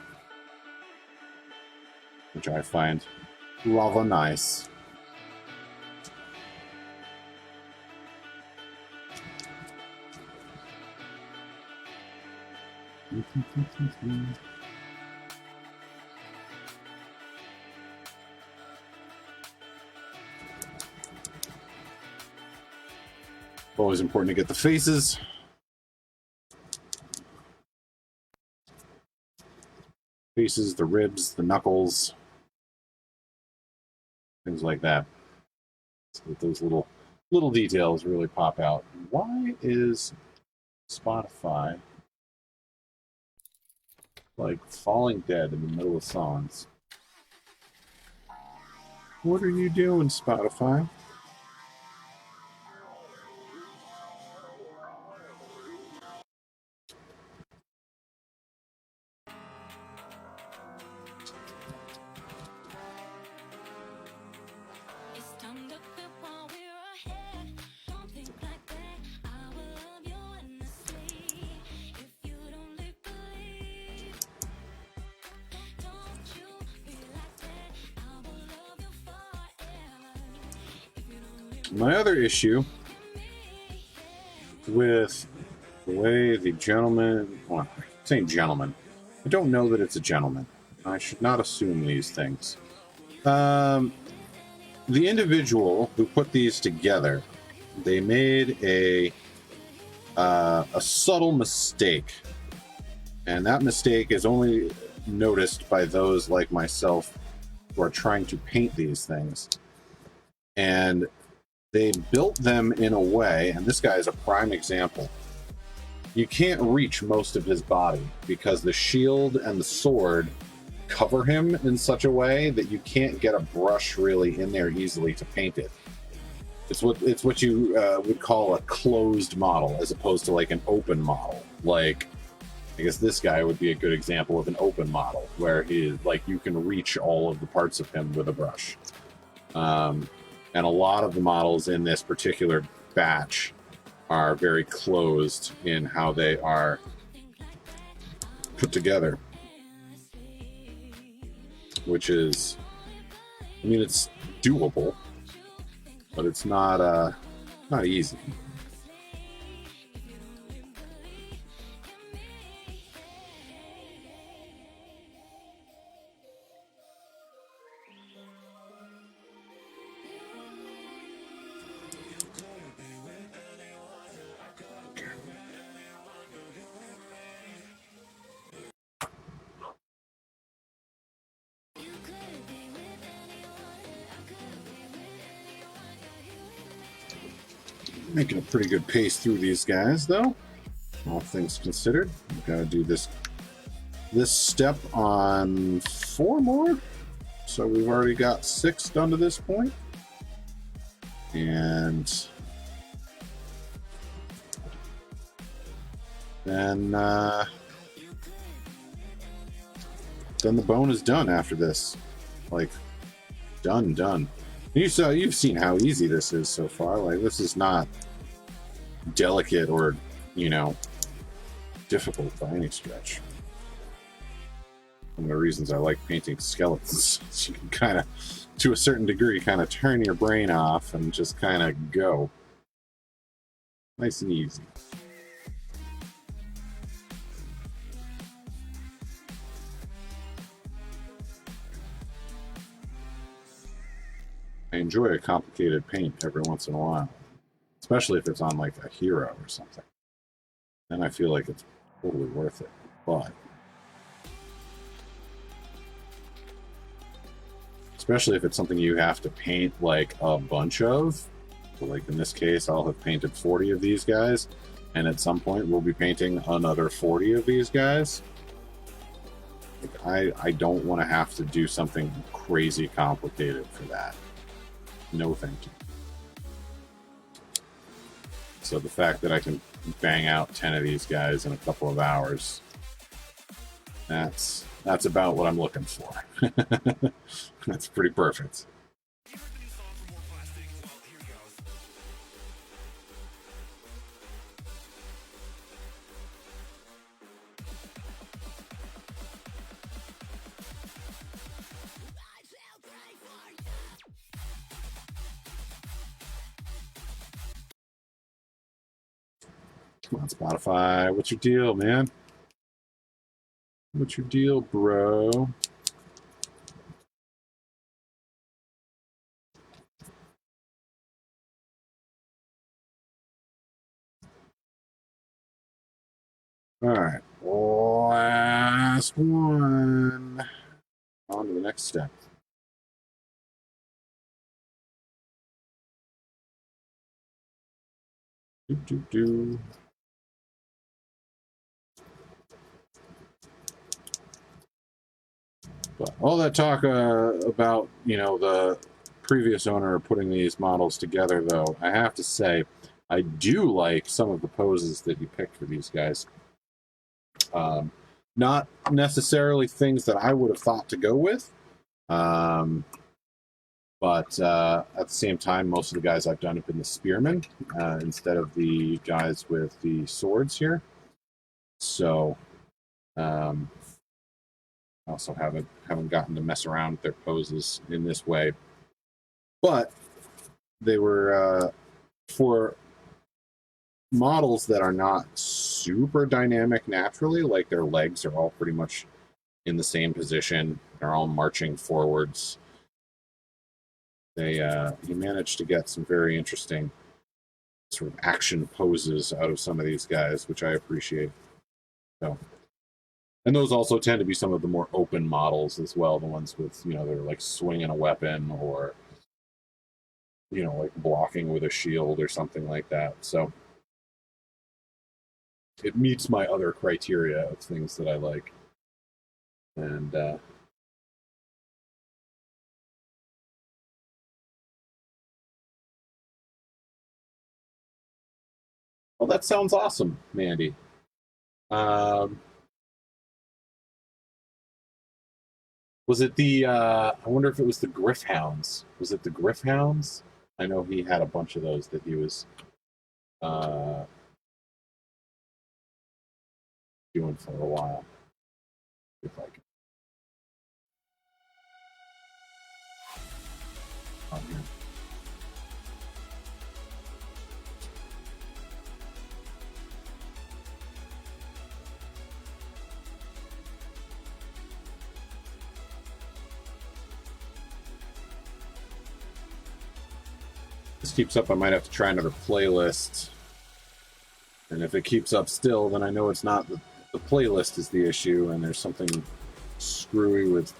which I find rather nice. Always important to get the faces. Faces, the ribs, the knuckles, things like that. So that those little details really pop out. Why is Spotify like falling dead in the middle of songs? What are you doing, Spotify? My other issue with the way the gentleman, well, I'm saying gentleman, I don't know that it's a gentleman. I should not assume these things. The individual who put these together, they made a subtle mistake, and that mistake is only noticed by those like myself who are trying to paint these things. And they built them in a way, and this guy is a prime example. You can't reach most of his body because the shield and the sword cover him in such a way that you can't get a brush really in there easily to paint it. It's what you would call a closed model as opposed to like an open model. Like, I guess this guy would be a good example of an open model where he is like you can reach all of the parts of him with a brush. And a lot of the models in this particular batch are very closed in how they are put together. Which is, I mean, it's doable, but it's not easy. Making a pretty good pace through these guys, though. All things considered, we've got to do this step on 4 more. So we've already got 6 done to this point, and then the bone is done after this. Like, done. You've seen how easy this is so far. Like, this is not delicate or, difficult by any stretch. One of the reasons I like painting skeletons is you can kind of, to a certain degree, kind of turn your brain off and just kind of go. Nice and easy. I enjoy a complicated paint every once in a while, especially if it's on like a hero or something. Then I feel like it's totally worth it. But especially if it's something you have to paint like a bunch of. So like in this case, I'll have painted 40 of these guys, and at some point we'll be painting another 40 of these guys. Like, I don't want to have to do something crazy complicated for that. No thank you. So the fact that I can bang out 10 of these guys in a couple of hours, that's about what I'm looking for. That's pretty perfect. Come on, Spotify. What's your deal, man? What's your deal, bro? All right. Last one. On to the next step. Do. But all that talk about, you know, the previous owner putting these models together, though, I have to say, I do like some of the poses that you picked for these guys. Not necessarily things that I would have thought to go with, but at the same time, most of the guys I've done have been the spearmen instead of the guys with the swords here. So, I also haven't gotten to mess around with their poses in this way, but they were for models that are not super dynamic naturally, like their legs are all pretty much in the same position, they're all marching forwards. He managed to get some very interesting sort of action poses out of some of these guys, which I appreciate. So, and those also tend to be some of the more open models as well, the ones with, you know, they're like swinging a weapon or, you know, like blocking with a shield or something like that. So it meets my other criteria of things that I like. And well, that sounds awesome, Mandy. Was it the, I wonder if it was the Griffhounds. Was it the Griffhounds? I know he had a bunch of those that he was doing for a while. If I can. On here. This keeps up, I might have to try another playlist. And if it keeps up still, then I know it's not the playlist is the issue, and there's something screwy with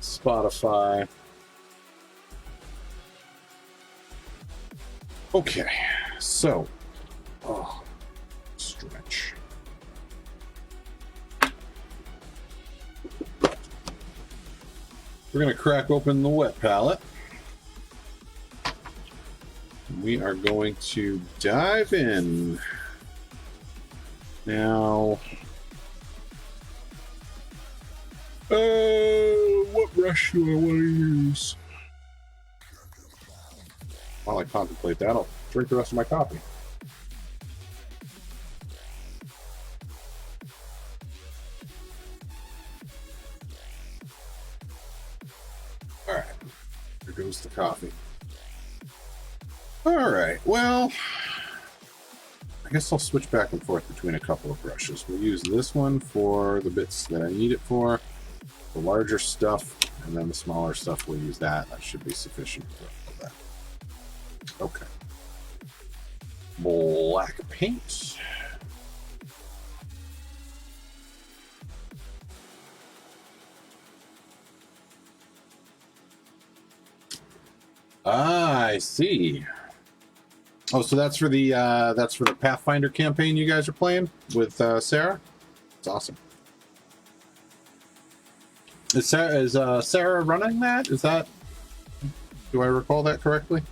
Spotify. Okay, so, stretch. We're going to crack open the wet palette. We are going to dive in. Now, what brush do I want to use? While I contemplate that, I'll drink the rest of my coffee. All right, there goes the coffee. All right, well, I guess I'll switch back and forth between a couple of brushes. We'll use this one for the bits that I need it for, the larger stuff, and then the smaller stuff, we'll use that. That should be sufficient for that. Okay. Black paint. Ah, I see. Oh, so that's for the Pathfinder campaign you guys are playing with Sarah? It's awesome. Is Sarah running that? Is that... Do I recall that correctly?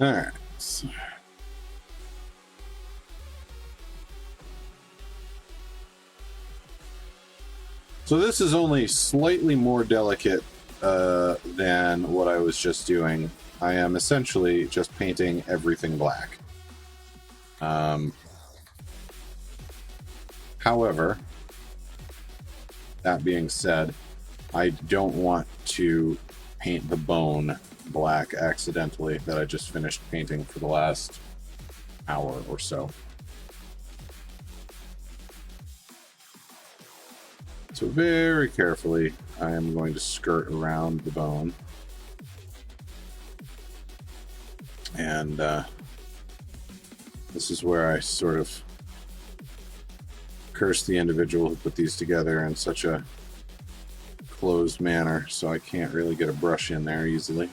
All right. So this is only slightly more delicate than what I was just doing. I am essentially just painting everything black. However, that being said, I don't want to paint the bone black accidentally that I just finished painting for the last hour or so. So very carefully, I am going to skirt around the bone. And this is where I sort of curse the individual who put these together in such a closed manner, so I can't really get a brush in there easily.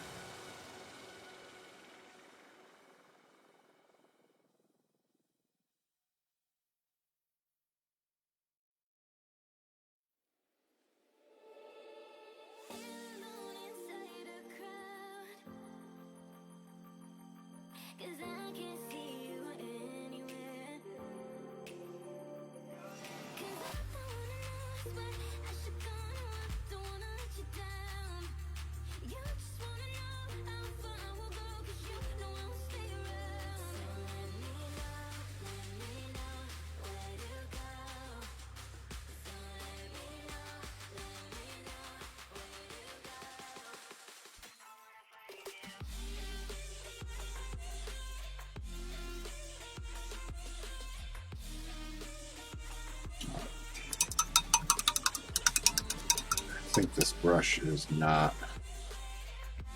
I think this brush is not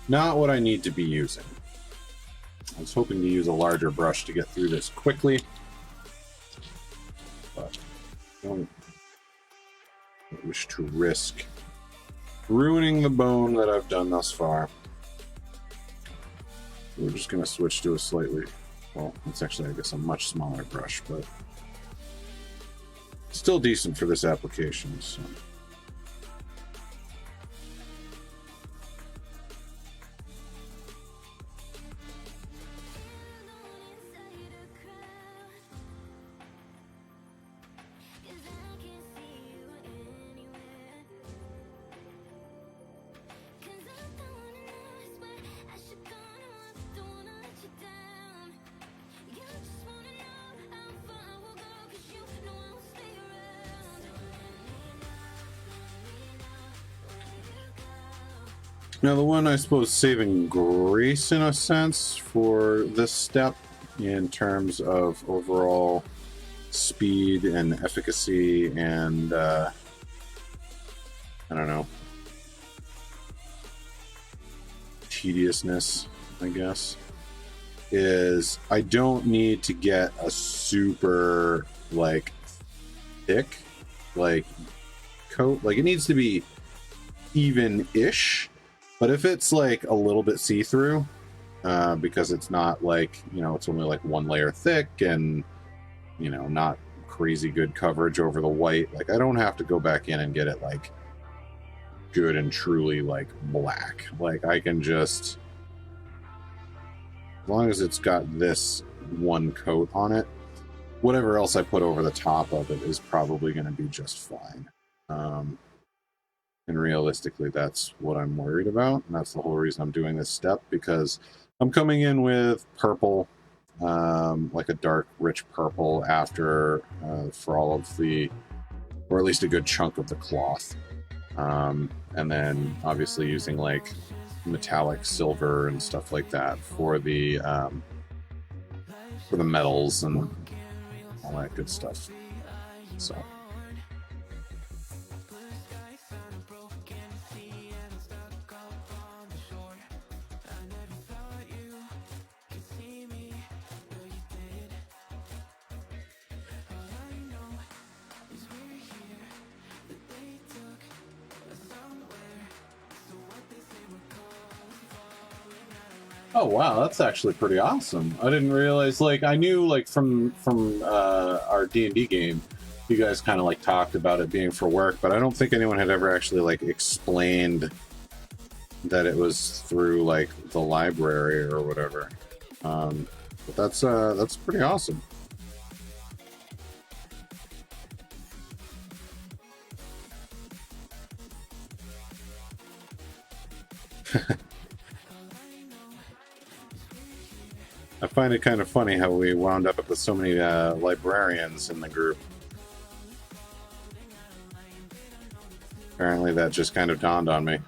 what I need to be using. I was hoping to use a larger brush to get through this quickly, but I don't wish to risk ruining the bone that I've done thus far. We're just going to switch to a slightly, well, it's actually, I guess, a much smaller brush, but still decent for this application. So. Now, the one, I suppose, saving grace in a sense for this step in terms of overall speed and efficacy and, I don't know, tediousness, I guess, is I don't need to get a super, like, thick, like, coat. Like, it needs to be even-ish. But if it's like a little bit see-through, because it's not like, you know, it's only like one layer thick and, you know, not crazy good coverage over the white, like I don't have to go back in and get it like good and truly like black. Like I can just, as long as it's got this one coat on it, whatever else I put over the top of it is probably going to be just fine. And realistically, that's what I'm worried about. And that's the whole reason I'm doing this step, because I'm coming in with purple, like a dark, rich purple after, for all of the, or at least a good chunk of the cloth. And then obviously using like metallic silver and stuff like that for the metals and all that good stuff. So Oh wow, that's actually pretty awesome. I didn't realize. Like, I knew like from our D&D game, you guys kind of like talked about it being for work, but I don't think anyone had ever actually like explained that it was through like the library or whatever. But that's pretty awesome. I find it kind of funny how we wound up with so many librarians in the group. Apparently that just kind of dawned on me.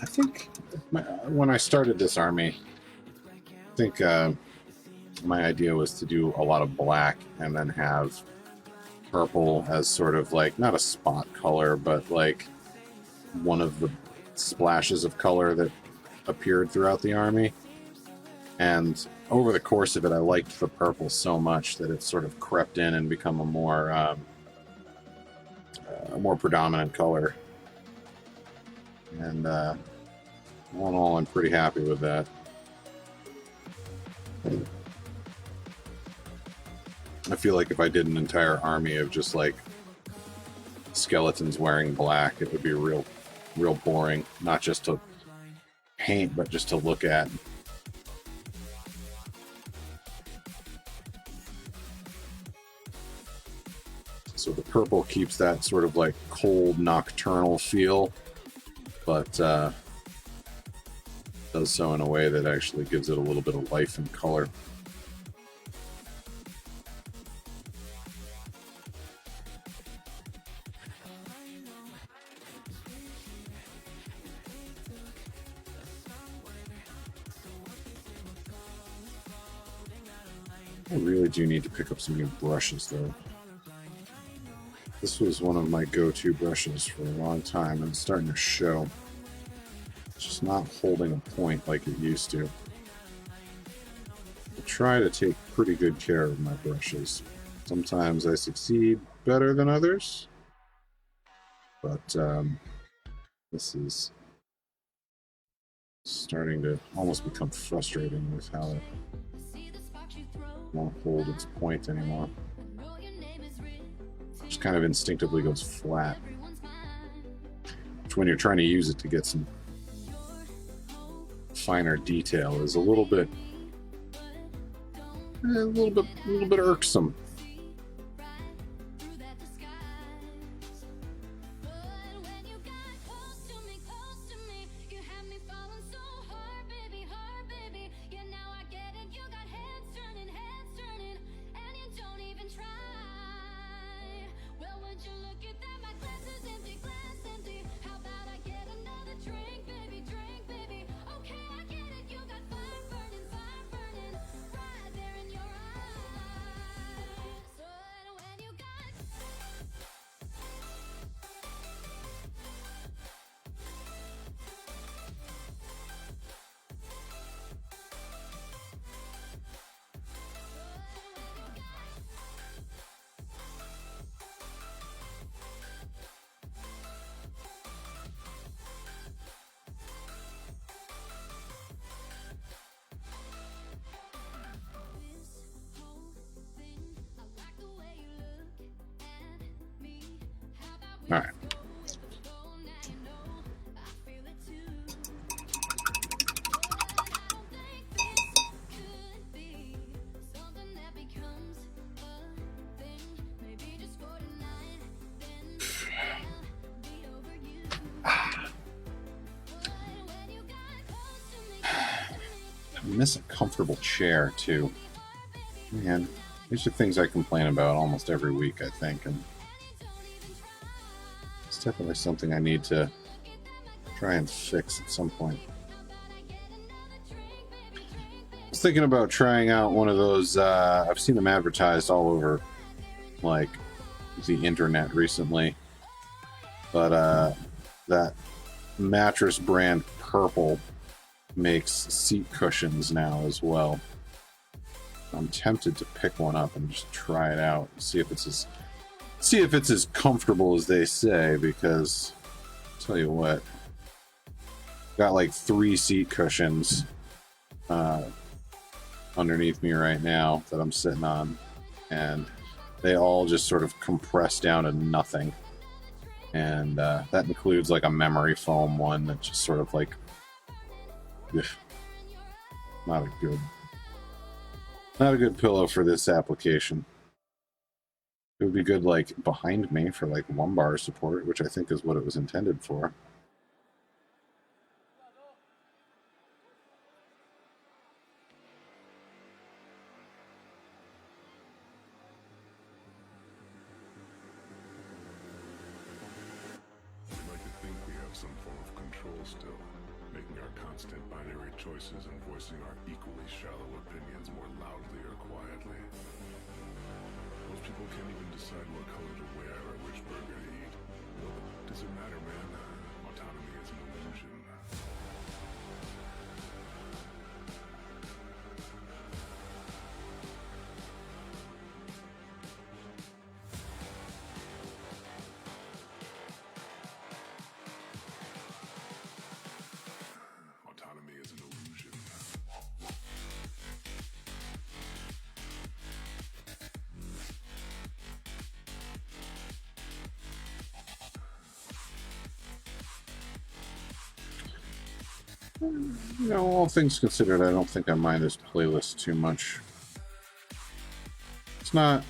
I think when I started this army, I think my idea was to do a lot of black and then have purple as sort of like, not a spot color, but like one of the splashes of color that appeared throughout the army. And over the course of it, I liked the purple so much that it sort of crept in and become a more predominant color. And all in all, I'm pretty happy with that. I feel like if I did an entire army of just like skeletons wearing black, it would be real boring, not just to paint, but just to look at. So the purple keeps that sort of like cold nocturnal feel, but does so in a way that actually gives it a little bit of life and color. I really do need to pick up some new brushes, though. This was one of my go-to brushes for a long time, and it's starting to show. It's just not holding a point like it used to. I try to take pretty good care of my brushes. Sometimes I succeed better than others, but this is starting to almost become frustrating with how it won't hold its point anymore. It just kind of instinctively goes flat, which when you're trying to use it to get some finer detail is a little bit irksome. All right. miss a comfortable chair, too. Man, these are things I complain about almost every week, I think, and it's definitely something I need to try and fix at some point. I was thinking about trying out one of those, I've seen them advertised all over, like, the internet recently, but that mattress brand Purple makes seat cushions now as well. I'm tempted to pick one up and just try it out and see if it's as comfortable as they say, because I'll tell you what, got like 3 seat cushions underneath me right now that I'm sitting on, and they all just sort of compress down to nothing. And that includes like a memory foam one that just sort of like, ugh, not a good pillow for this application. It would be good like behind me for like lumbar support, which I think is what it was intended for. Some form of control still, making our constant binary choices and voicing our equally shallow opinions more loudly or quietly. Most people can't even decide what color to wear or which burger to eat. Well, does it matter, man? Autonomy is an illusion. You know, all things considered, I don't think I mind this playlist too much. It's not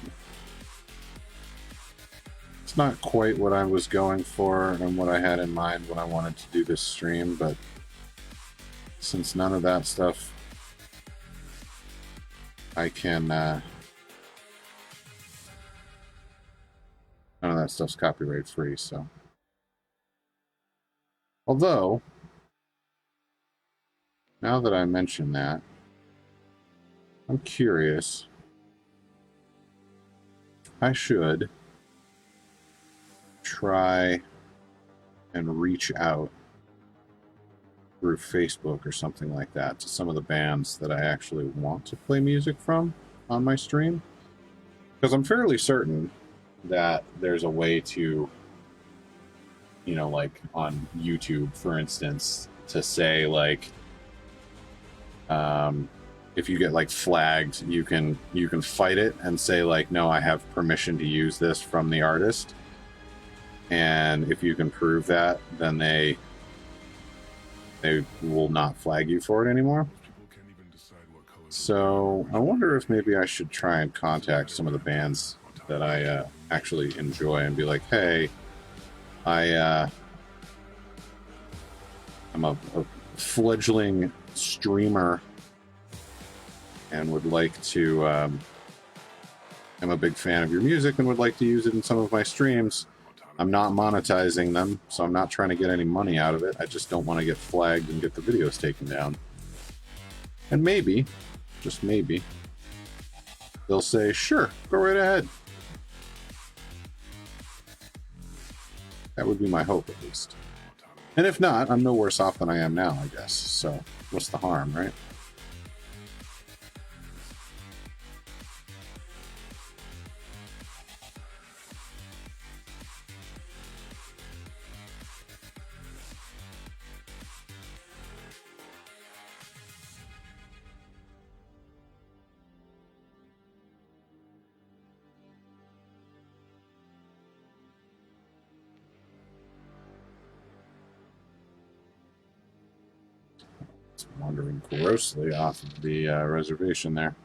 quite what I was going for and what I had in mind when I wanted to do this stream, but since none of that stuff I can none of that stuff's copyright free, so. Although, now that I mention that, I'm curious. I should try and reach out through Facebook or something like that to some of the bands that I actually want to play music from on my stream. Because I'm fairly certain that there's a way to, you know, like on YouTube, for instance, to say like, if you get like flagged, you can fight it and say like, no, I have permission to use this from the artist. And if you can prove that, then they will not flag you for it anymore. So I wonder if maybe I should try and contact some of the bands that I actually enjoy and be like, hey, I'm a fledgling streamer and would like to, I'm a big fan of your music and would like to use it in some of my streams. I'm not monetizing them, so I'm not trying to get any money out of it. I just don't want to get flagged and get the videos taken down. And maybe, just maybe, they'll say, sure, go right ahead. That would be my hope, at least. And if not, I'm no worse off than I am now, I guess. So what's the harm, right? Wandering grossly off of the reservation there.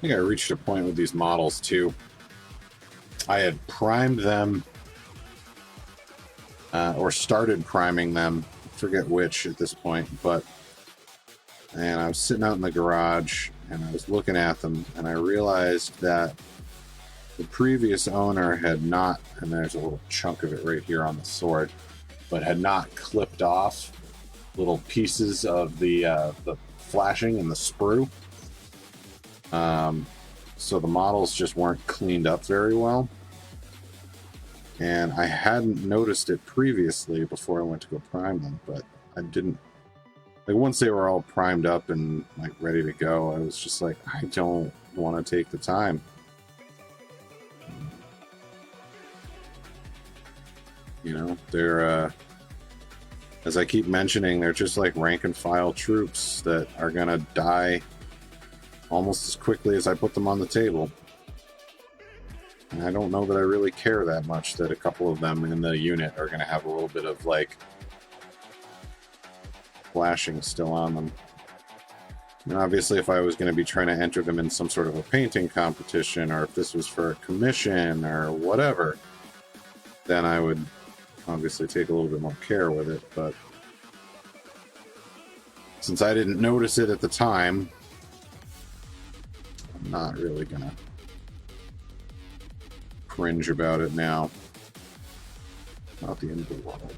think I reached a point with these models too. I had primed them, or started priming them, I forget which at this point, and I was sitting out in the garage and I was looking at them and I realized that the previous owner had not, and there's a little chunk of it right here on the sword, but had not clipped off little pieces of the flashing and the sprue. So the models just weren't cleaned up very well. And I hadn't noticed it previously before I went to go prime them, but I didn't. Like, once they were all primed up and like ready to go, I was just like, I don't want to take the time. You know, they're, as I keep mentioning, they're just like rank and file troops that are gonna die almost as quickly as I put them on the table. And I don't know that I really care that much that a couple of them in the unit are gonna have a little bit of like flashing still on them. And obviously, if I was going to be trying to enter them in some sort of a painting competition, or if this was for a commission or whatever, then I would obviously take a little bit more care with it. But since I didn't notice it at the time, I'm not really going to cringe about it now. Not the end of the world.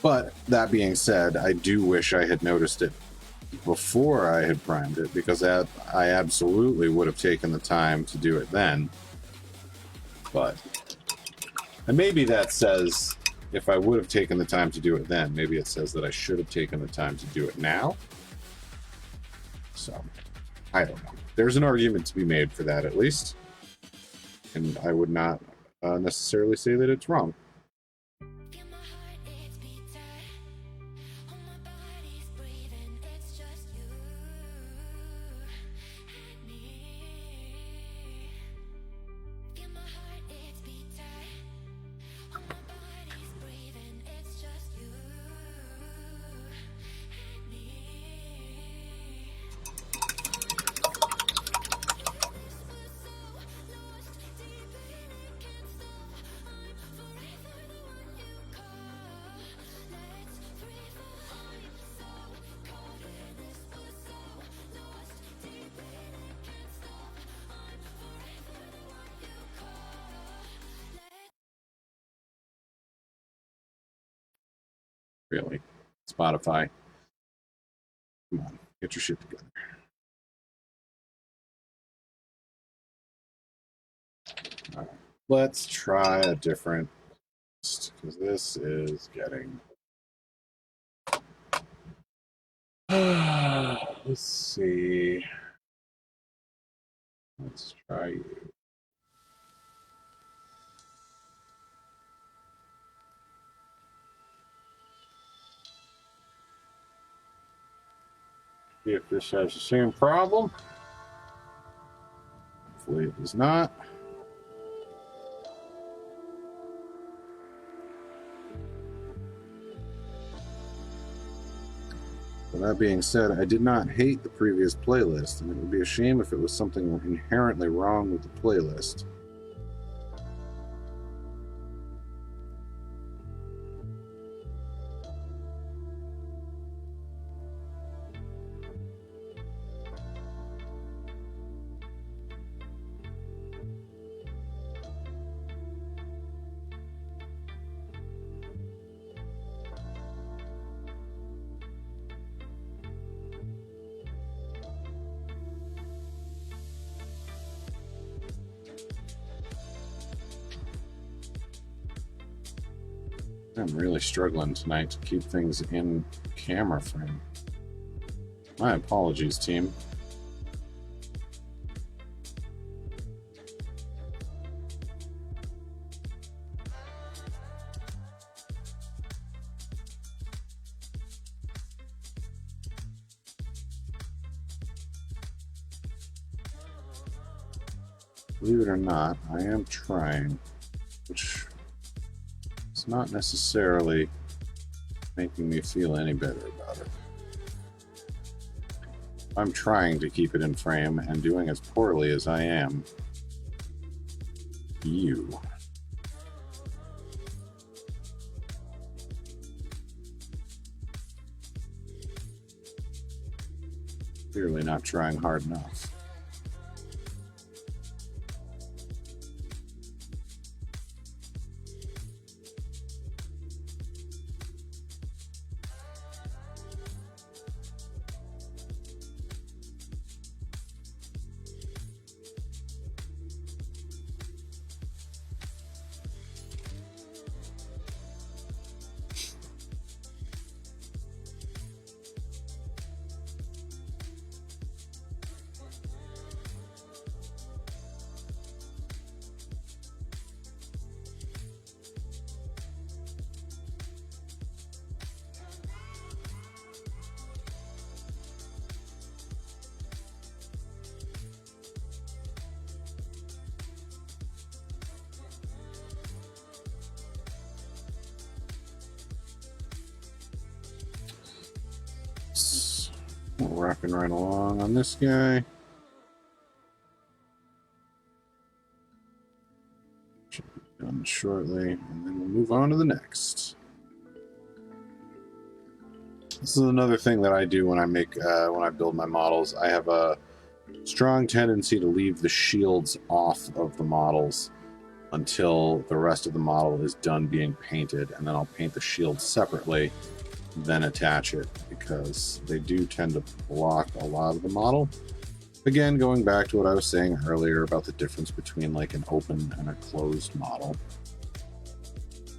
But that being said, I do wish I had noticed it before I had primed it, because I absolutely would have taken the time to do it then. And maybe that says, if I would have taken the time to do it then, maybe it says that I should have taken the time to do it now. So, I don't know. There's an argument to be made for that, at least. And I would not necessarily say that it's wrong. Really. Spotify. Come on, get your shit together. All right. Let's try a different list, because this is getting... Let's see. Let's try you. See if this has the same problem. Hopefully it does not. With that being said, I did not hate the previous playlist, and it would be a shame if it was something inherently wrong with the playlist. I'm really struggling tonight to keep things in camera frame. My apologies, team. Believe it or not, I am trying, which is not necessarily making me feel any better about it. I'm trying to keep it in frame and doing as poorly as I am. You. Clearly not trying hard enough. We're rocking right along on this guy. Should be done shortly, and then we'll move on to the next. This is another thing that I do when I build my models. I have a strong tendency to leave the shields off of the models until the rest of the model is done being painted, and then I'll paint the shield separately, then attach it, because they do tend to block a lot of the model. Again, going back to what I was saying earlier about the difference between like an open and a closed model,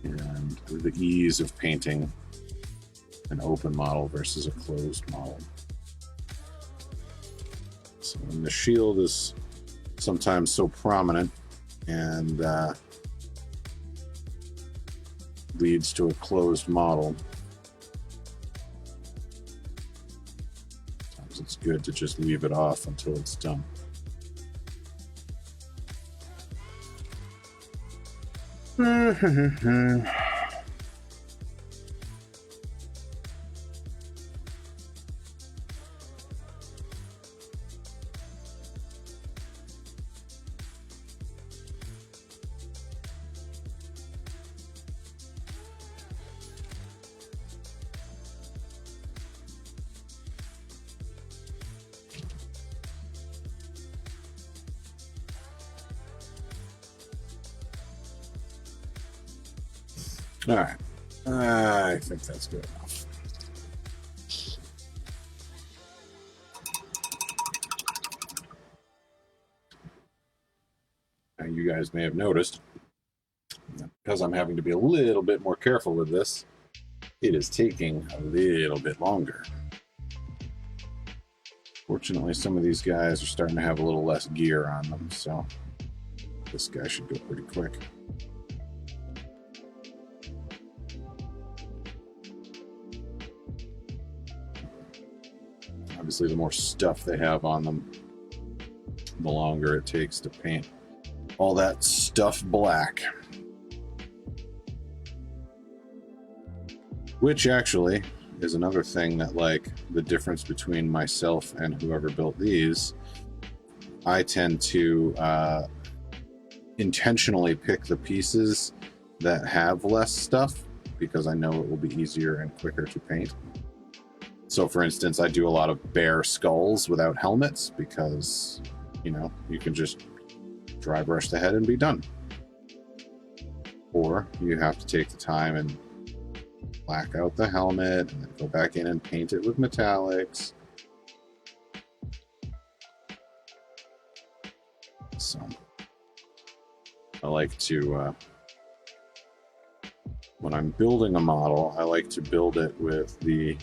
and the ease of painting an open model versus a closed model. So when the shield is sometimes so prominent and leads to a closed model, sometimes it's good to just leave it off until it's done. All right, I think that's good enough. Now, you guys may have noticed that because I'm having to be a little bit more careful with this, it is taking a little bit longer. Fortunately, some of these guys are starting to have a little less gear on them, so this guy should go pretty quick. Obviously, the more stuff they have on them, the longer it takes to paint all that stuff black. Which actually is another thing that, like, the difference between myself and whoever built these, I tend to intentionally pick the pieces that have less stuff because I know it will be easier and quicker to paint. So, for instance, I do a lot of bare skulls without helmets because, you know, you can just dry brush the head and be done. Or you have to take the time and black out the helmet and then go back in and paint it with metallics. So, I like to, when I'm building a model, I like to build it with the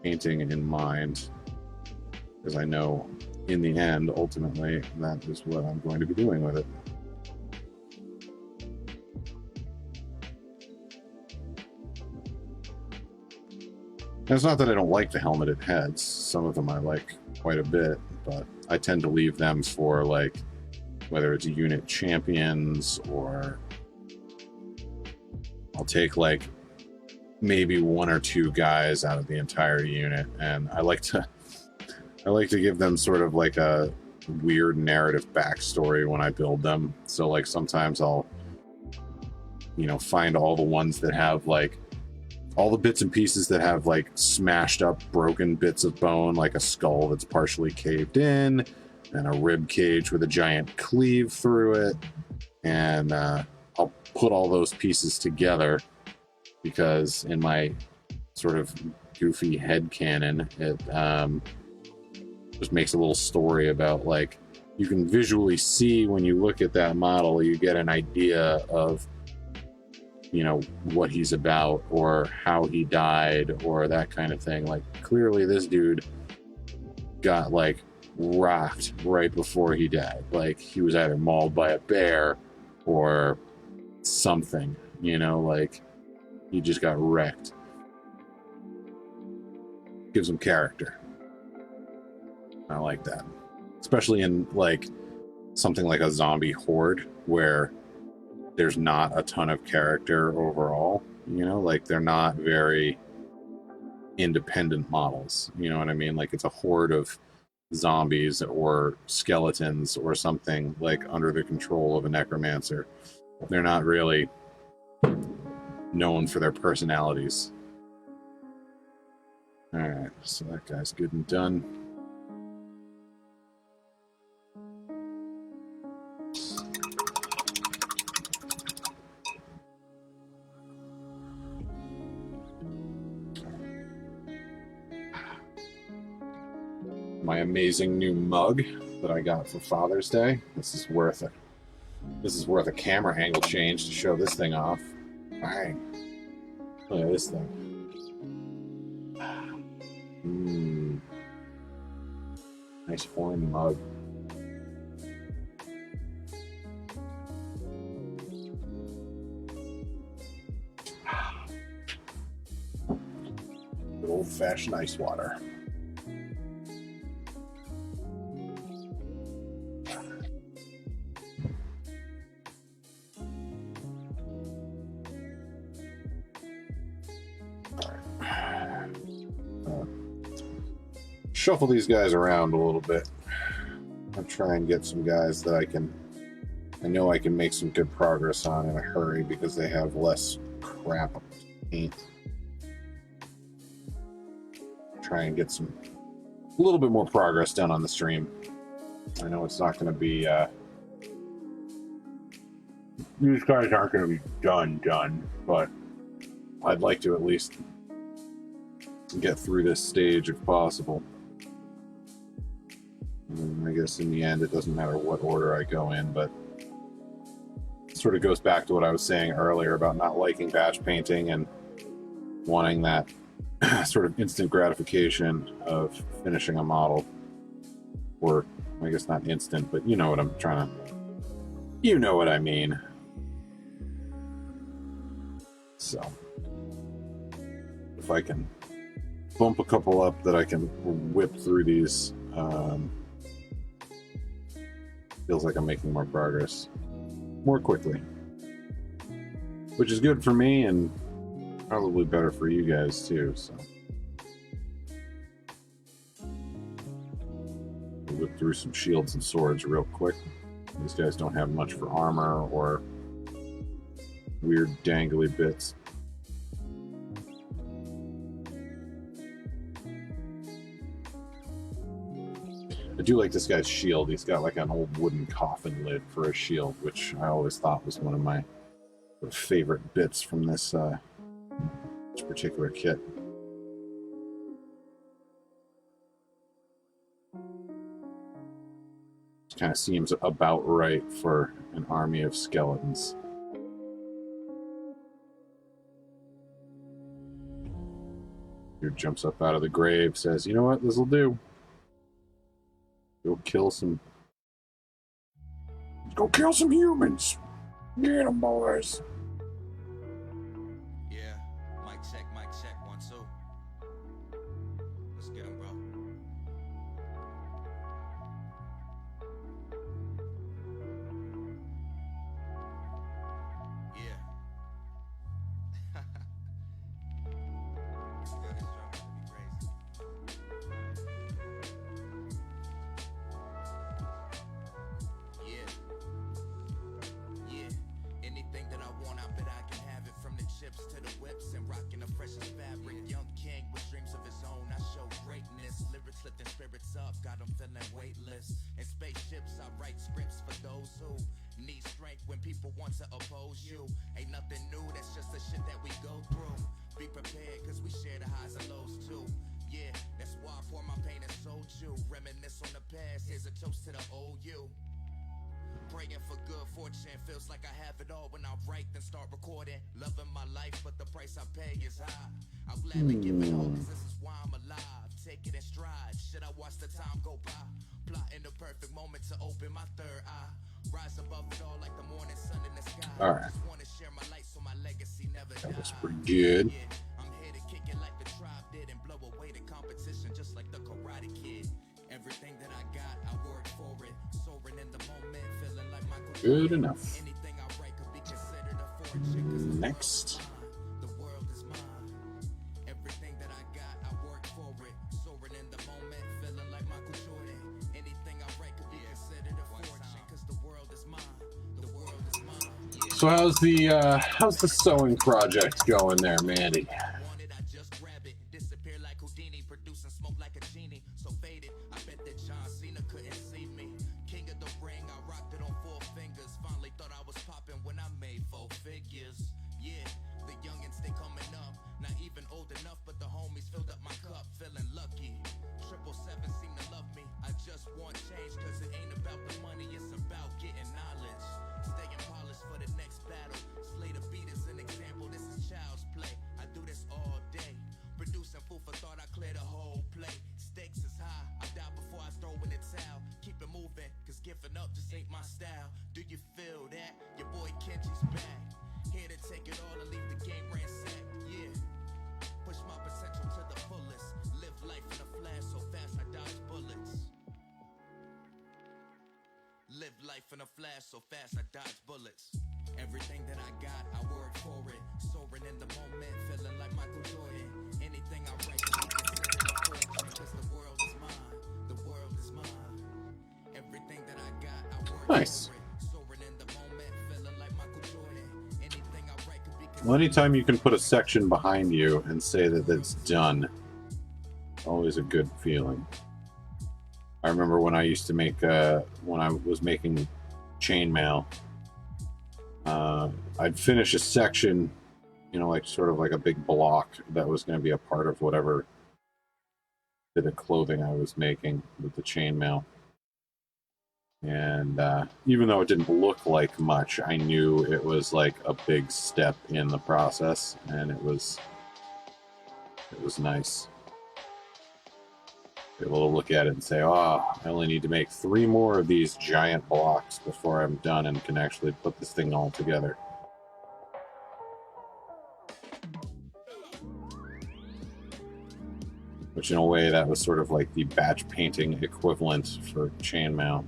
painting in mind, because I know in the end, ultimately, that is what I'm going to be doing with it. And it's not that I don't like the helmeted heads. Some of them I like quite a bit, but I tend to leave them for, like, whether it's unit champions, or I'll take, like, maybe one or two guys out of the entire unit, and I like I like to give them sort of like a weird narrative backstory when I build them. So like sometimes I'll, you know, find all the ones that have like all the bits and pieces that have like smashed up broken bits of bone, like a skull that's partially caved in and a rib cage with a giant cleave through it. And I'll put all those pieces together because in my sort of goofy headcanon, it just makes a little story about like you can visually see when you look at that model, you get an idea of, you know, what he's about or how he died or that kind of thing. Like clearly this dude got like rocked right before he died. Like he was either mauled by a bear or something, you know, like he just got wrecked. Gives him character. I like that. Especially in like something like a zombie horde where there's not a ton of character overall, you know, like they're not very independent models, you know what I mean? Like it's a horde of zombies or skeletons or something like under the control of a necromancer. They're not really known for their personalities. All right, so that guy's good and done. My amazing new mug that I got for Father's Day. This is worth a camera angle change to show this thing off. Bang. Look at this thing. Nice foreign mug. Good old-fashioned ice water. Shuffle these guys around a little bit. I'll try and get some guys that I know I can make some good progress on in a hurry because they have less crap to paint. Try and get a little bit more progress done on the stream. I know it's not going to be these guys aren't going to be done, but I'd like to at least get through this stage if possible. I guess in the end it doesn't matter what order I go in, but it sort of goes back to what I was saying earlier about not liking batch painting and wanting that sort of instant gratification of finishing a model. Or I guess not instant, but you know what I'm trying to... You know what I mean. So if I can bump a couple up that I can whip through these, feels like I'm making more progress more quickly, which is good for me and probably better for you guys too. So we'll whip through some shields and swords real quick. These guys don't have much for armor or weird dangly bits. I do like this guy's shield. He's got like an old wooden coffin lid for a shield, which I always thought was one of my favorite bits from this particular kit. It kind of seems about right for an army of skeletons. Dude jumps up out of the grave, says, "You know what? This'll do. Go kill some humans. Get them, boys." Yeah, mic check, 1, 2. Let's get them, bro. Yeah. Yo, this drummer's gonna be crazy. precious fabric. Young king with dreams of his own. I show greatness. Lyrics lifting spirits up. Got them feeling weightless. In spaceships, I write scripts for those who need strength when people want to oppose you. Ain't nothing new, that's just the shit that we go through. Be prepared, cause we share the highs and lows too. Yeah, that's why I pour my pain and soju. Reminisce on the past, here's a toast to the old you. Praying for good fortune, feels like I have it all when I write then start recording. Loving my life, but the price I pay is high. I'll gladly give it all, cause this is why I'm alive. Take it in stride, should I watch the time go by? Plotting the perfect moment to open my third eye. Rise above it all like the morning sun in the sky. All right. Just wanna share my light so my legacy never dies. That was pretty good. Yeah, I'm here to kick it like the tribe did and blow away the competition just like the Karate Kid. Everything that I got, I work for it. Soaring in the moment, feeling like Michael Good Jordan. enough. Anything I write could be considered a fortune, 'cause the Next. world is mine. Everything that I got, I work for it. Soaring in the moment, feeling like Michael Jordan. Anything I write could be considered a fortune, 'cause the world is mine. The world is mine. So how's the sewing project going there, Mandy? Want it, I just grab it. Disappear like Houdini, producing smoke like a genie. So faded, I bet that John Cena couldn't see me. King of the ring, I rocked it on 4 fingers. Finally thought I was popping when I made 4 figures. Yeah, the youngins, they coming up. Not even old enough, but the homies filled up my cup. Feeling lucky. 777 seem to love me. I just want change, cause it ain't about the money, it's about getting knowledge. Staying polished for the next battle. Slay the beat as an example, this is child's play. I do this all day. Producing food for thought, I clear the whole plate. Stakes is high, I die before I throw in the towel. Keep it moving, cause giving up just ain't my style. Do you feel that? Your boy Kenji's back. Here to take it all and leave the game ransacked, yeah. Push my potential to the fullest. Live life in a flash so fast I dodge bullets. Live life in a flash so fast I dodge bullets. Everything that I got, I work for it. Soaring in the moment, feeling like Michael Jordan. Anything I write can be considered a fortune, 'cause the world is mine. The world is mine. Everything that I got, I work Nice. for it. Soaring in the moment, feeling like Michael Jordan. Anything I write can be considered. Well, anytime you can put a section behind you and say that it's done, always a good feeling. I remember when I used to make, when I was making chainmail, I'd finish a section, you know, like sort of like a big block that was going to be a part of whatever bit of clothing I was making with the chainmail. And even though it didn't look like much, I knew it was like a big step in the process, and it was nice. Be able to look at it and say, "Oh, I only need to make 3 more of these giant blocks before I'm done and can actually put this thing all together." Which, in a way, that was sort of like the batch painting equivalent for chainmail.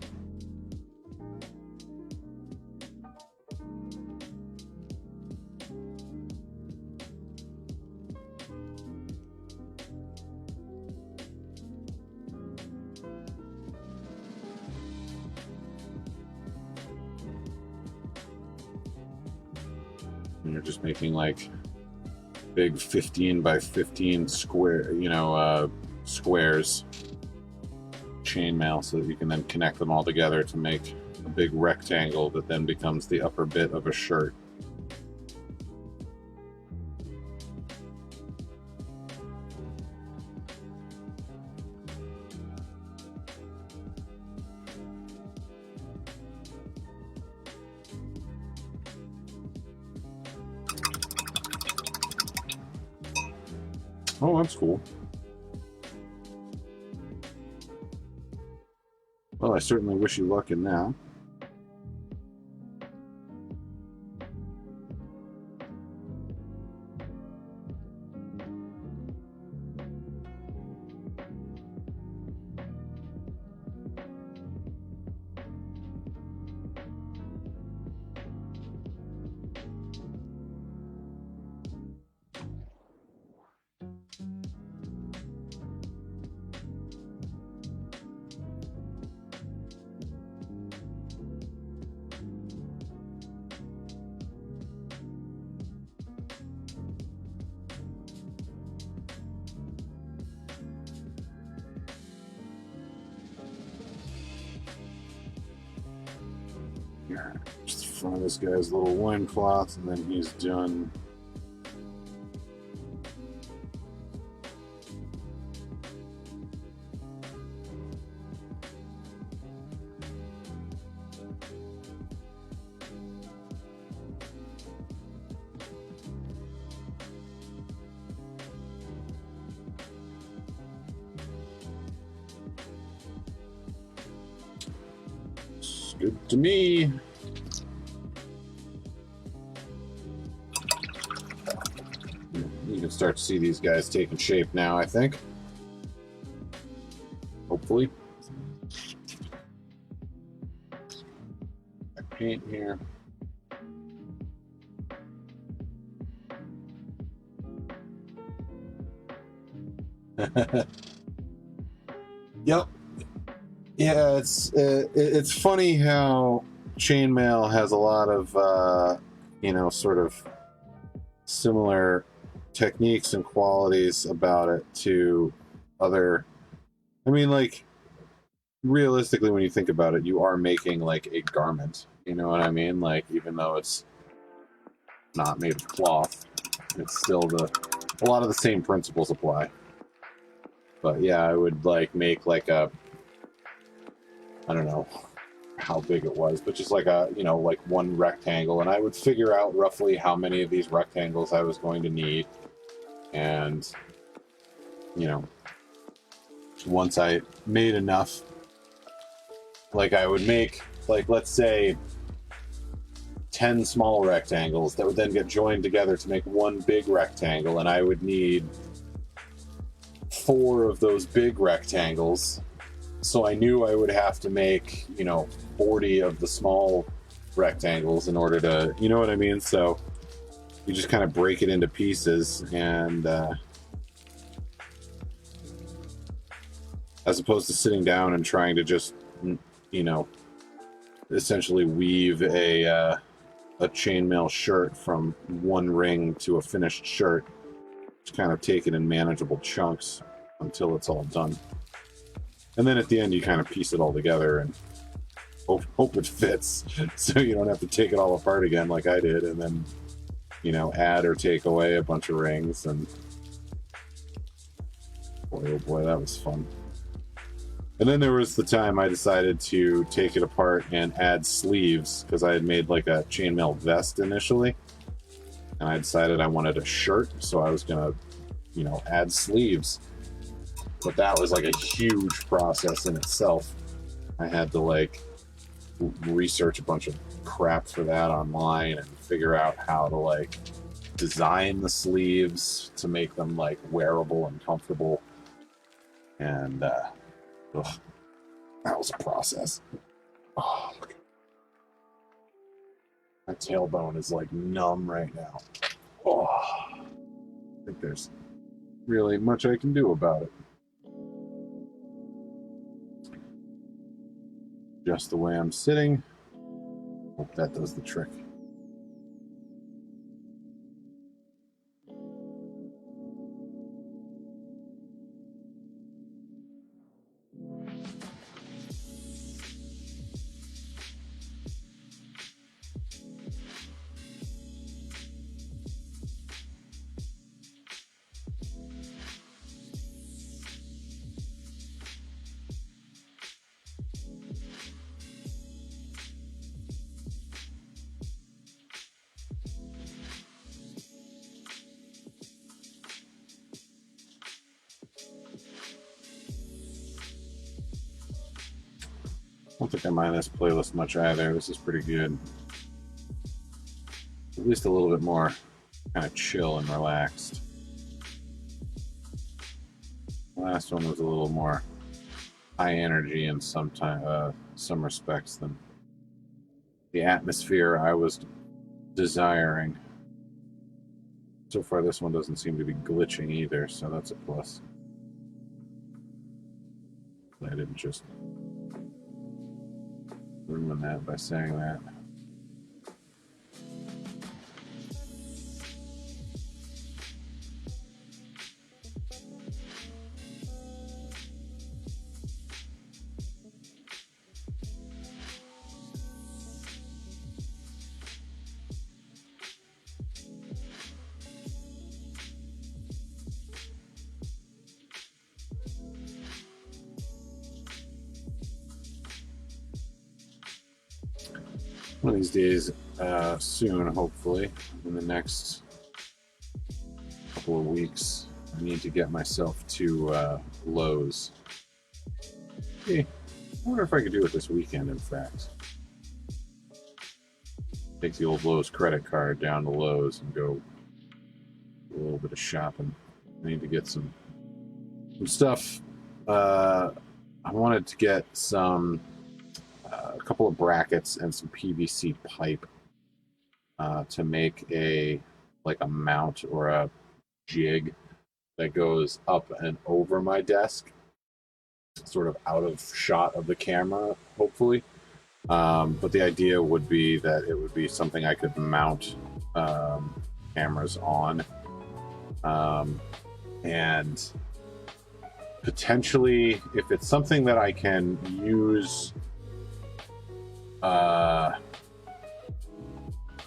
And you're just making like big 15 by 15 square, squares chainmail, so that you can then connect them all together to make a big rectangle that then becomes the upper bit of a shirt. Oh, that's cool. Well, I certainly wish you luck in that. Just in front of this guy's little loincloth, and then he's done. Good to me. You can start to see these guys taking shape now, I think. Hopefully. I paint here. Yep. Yeah, it's funny how chainmail has a lot of sort of similar techniques and qualities about it to other. I mean, like, realistically, when you think about it, you are making like a garment. You know what I mean? Like, even though it's not made of cloth, it's still a lot of the same principles apply. But yeah, I would like make like a, I don't know how big it was, but just like a, like one rectangle, and I would figure out roughly how many of these rectangles I was going to need. And, once I made enough, like I would make, like, let's say 10 small rectangles that would then get joined together to make one big rectangle, and I would need 4 of those big rectangles. So I knew I would have to make, 40 of the small rectangles in order to, you know what I mean? So you just kind of break it into pieces, and as opposed to sitting down and trying to just, essentially weave a chainmail shirt from one ring to a finished shirt. Just kind of take it in manageable chunks until it's all done. And then at the end, you kind of piece it all together and hope it fits, so you don't have to take it all apart again like I did, and then, add or take away a bunch of rings. And boy, oh boy, that was fun. And then there was the time I decided to take it apart and add sleeves, because I had made like a chainmail vest initially, and I decided I wanted a shirt, so I was gonna, add sleeves. But that was like a huge process in itself. I had to like research a bunch of crap for that online and figure out how to like design the sleeves to make them like wearable and comfortable. And that was a process. Oh, my tailbone is like numb right now. Oh, I think there's really much I can do about it. Just the way I'm sitting. Hope that does the trick. I don't think I mind this playlist much either. This is pretty good. At least a little bit more kind of chill and relaxed. The last one was a little more high energy in some respects than the atmosphere I was desiring. So far, this one doesn't seem to be glitching either, so that's a plus. I didn't just ruin that by saying that. one of these days, soon, hopefully, in the next couple of weeks, I need to get myself to Lowe's. Hey, I wonder if I could do it this weekend, in fact. Take the old Lowe's credit card down to Lowe's and go do a little bit of shopping. I need to get some stuff. I wanted to get some a couple of brackets and some PVC pipe to make a mount or a jig that goes up and over my desk, sort of out of shot of the camera, hopefully. But the idea would be that it would be something I could mount cameras on, and potentially, if it's something that I can use, like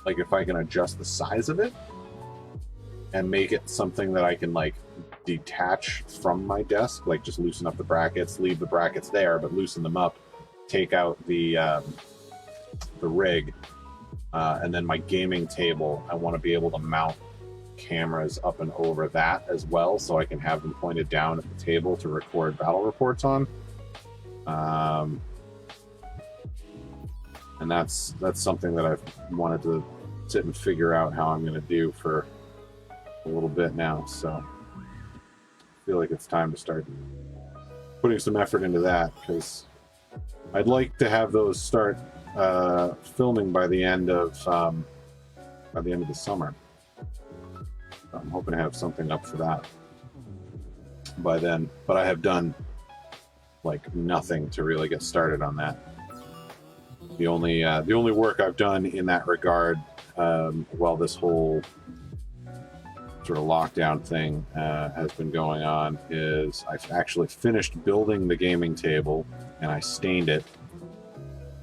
if I can adjust the size of it and make it something that I can like detach from my desk, like just loosen up the brackets, leave the brackets there, but loosen them up, take out the rig, and then my gaming table, I want to be able to mount cameras up and over that as well, so I can have them pointed down at the table to record battle reports on. And that's something that I've wanted to sit and figure out how I'm going to do for a little bit now. So I feel like it's time to start putting some effort into that, because I'd like to have those start filming by the end of the summer. I'm hoping to have something up for that by then, but I have done like nothing to really get started on that. The only work I've done in that regard, while this whole sort of lockdown thing has been going on, is I've actually finished building the gaming table, and I stained it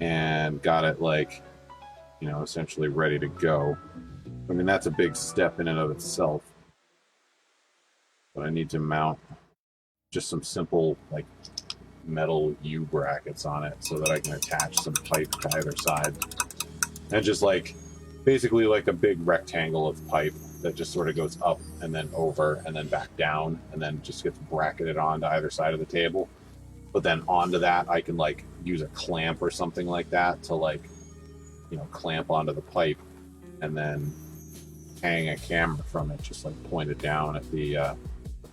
and got it essentially ready to go. I mean, that's a big step in and of itself, but I need to mount just some simple metal U brackets on it so that I can attach some pipe to either side, and just basically a big rectangle of pipe that just sort of goes up and then over and then back down and then just gets bracketed onto either side of the table. But then onto that I can use a clamp or something like that to clamp onto the pipe, and then hang a camera from it just pointed down at the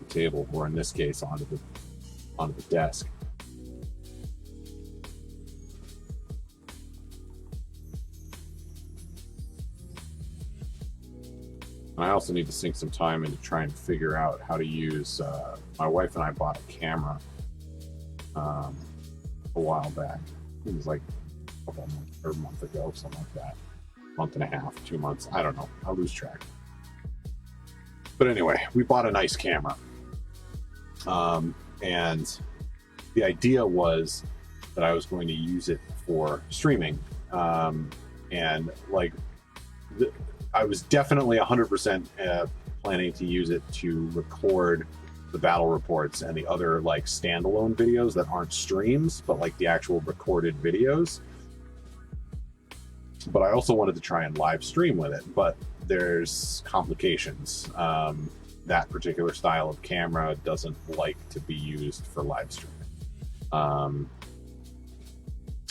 table, or in this case onto the desk. I also need to sink some time into trying to figure out how to use. My wife and I bought a camera a while back. It was a couple months or a month ago, something like that. Month and a half, 2 months. I don't know. I lose track. But anyway, we bought a nice camera. And the idea was that I was going to use it for streaming. And I was definitely 100% planning to use it to record the battle reports and the other standalone videos that aren't streams, but the actual recorded videos. But I also wanted to try and live stream with it, but there's complications. That particular style of camera doesn't like to be used for live streaming.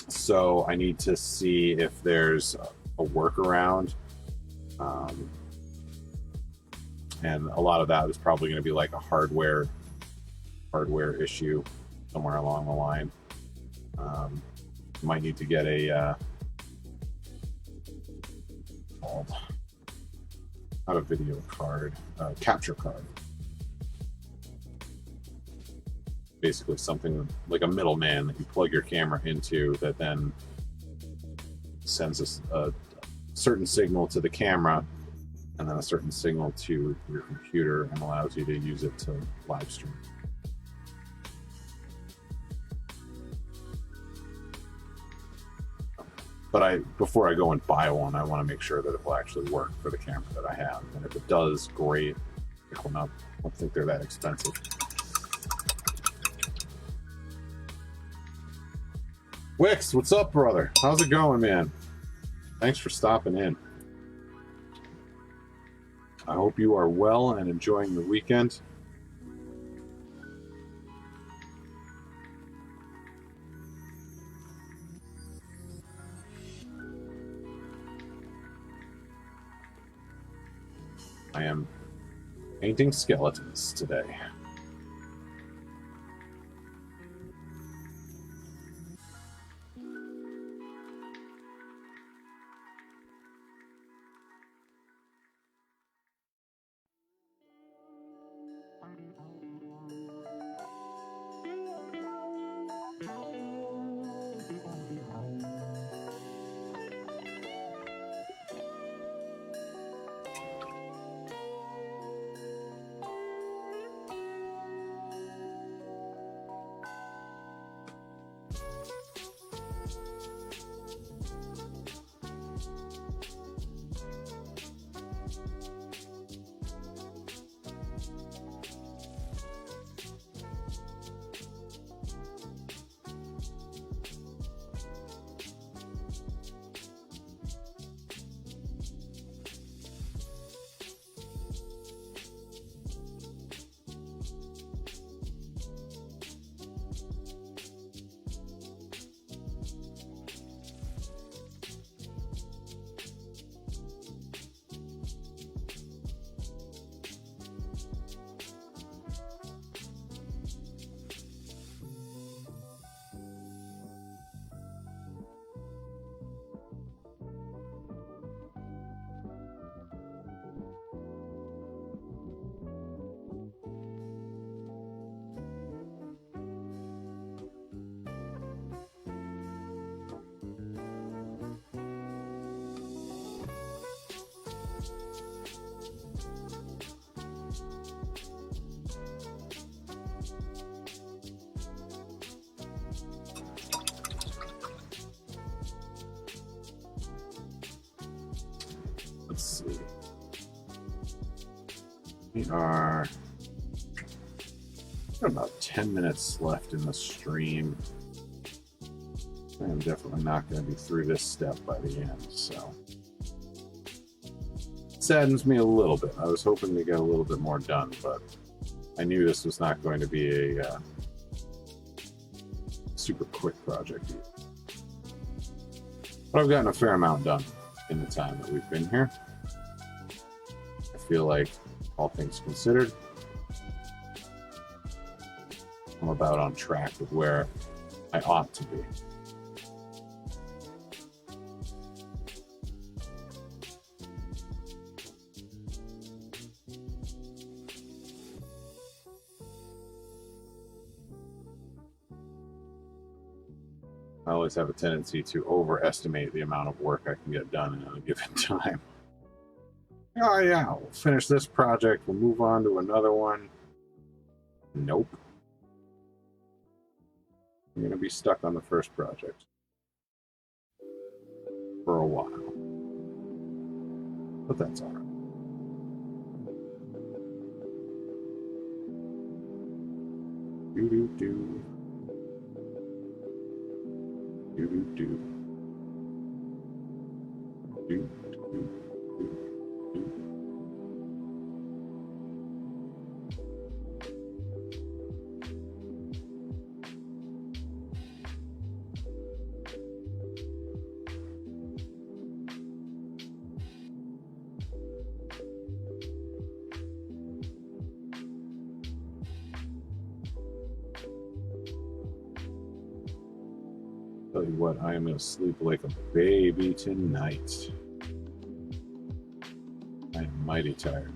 So I need to see if there's a workaround. And a lot of that is probably going to be a hardware issue somewhere along the line. Might need to get a not a video card, capture card. Basically something like a middleman that you plug your camera into that then sends a certain signal to the camera and then a certain signal to your computer and allows you to use it to live stream. But before I go and buy one, I want to make sure that it will actually work for the camera that I have. And if it does, great. Pick one up. I don't think they're that expensive. Wix, what's up, brother? How's it going, man? Thanks for stopping in. I hope you are well and enjoying the weekend. I am painting skeletons today. Let's see. We are about 10 minutes left in the stream. I'm definitely not going to be through this step by the end, so it saddens me a little bit. I was hoping to get a little bit more done, but I knew this was not going to be a super quick project either. But I've gotten a fair amount done in the time that we've been here. I feel like, all things considered, I'm about on track with where I ought to be. I always have a tendency to overestimate the amount of work I can get done in a given time. Oh yeah, we'll finish this project, we'll move on to another one. Nope. I'm going to be stuck on the first project for a while. But that's alright. Do-do-do. Do-do-do. Do-do-do. Tell you what, I am going to sleep like a baby tonight. I am mighty tired.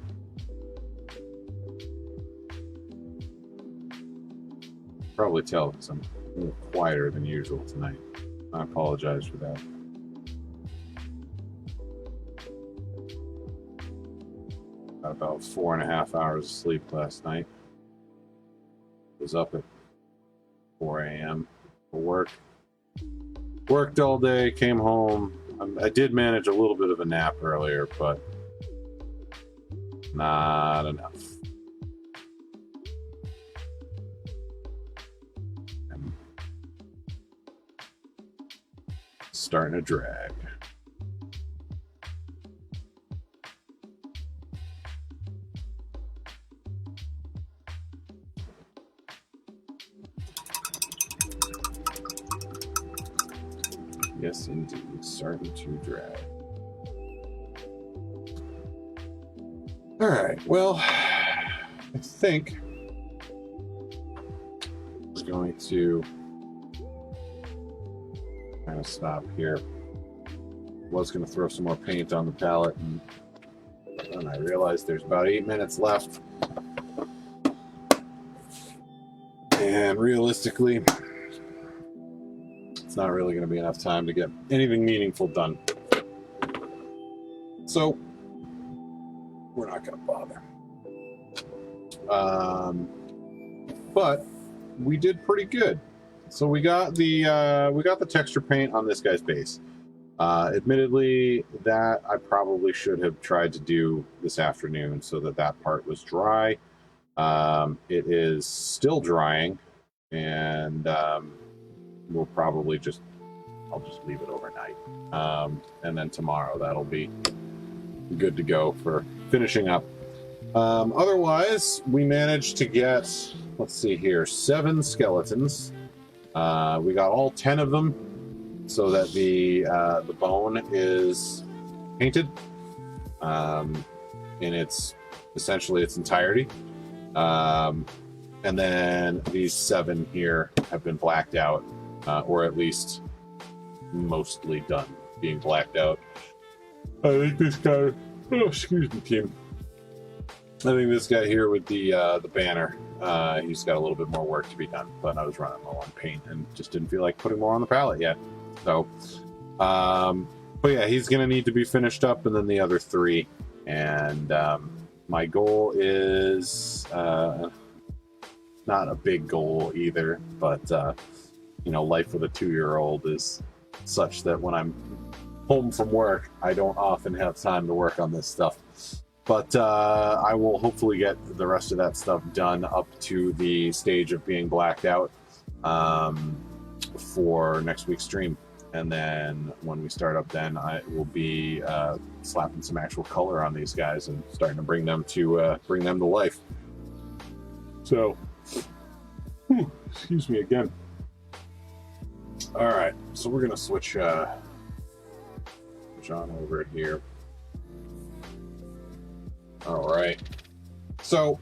Probably tell because I'm a little quieter than usual tonight. I apologize for that. Got about 4.5 hours of sleep last night. Was up at 4 a.m. for work. Worked all day, came home. I did manage a little bit of a nap earlier, but not enough. I'm starting to drag. Yes, indeed. Starting to drag. All right. Well, I think we're going to kind of stop here. Was going to throw some more paint on the palette, and then I realized there's about 8 minutes left. And realistically, it's not really going to be enough time to get anything meaningful done. So, we're not going to bother. But we did pretty good. So we got the texture paint on this guy's base. Admittedly, that I probably should have tried to do this afternoon so that that part was dry. It is still drying, and we'll probably I'll just leave it overnight. And then tomorrow that'll be good to go for finishing up. Otherwise, we managed to get, let's see here, 7 skeletons. We got all 10 of them, so that the bone is painted in essentially its entirety. And then these 7 here have been blacked out, or at least mostly done being blacked out. I think this guy, excuse me, team. I think this guy here with the banner, he's got a little bit more work to be done, but I was running low on paint and just didn't feel like putting more on the palette yet. So, but yeah, he's going to need to be finished up, and then the other 3. And my goal is not a big goal either, but life with a 2-year-old is such that when I'm home from work, I don't often have time to work on this stuff. But I will hopefully get the rest of that stuff done up to the stage of being blacked out for next week's stream. And then when we start up, then I will be slapping some actual color on these guys and starting to bring them to life. So, excuse me again. All right, so we're gonna switch on over here. All right, so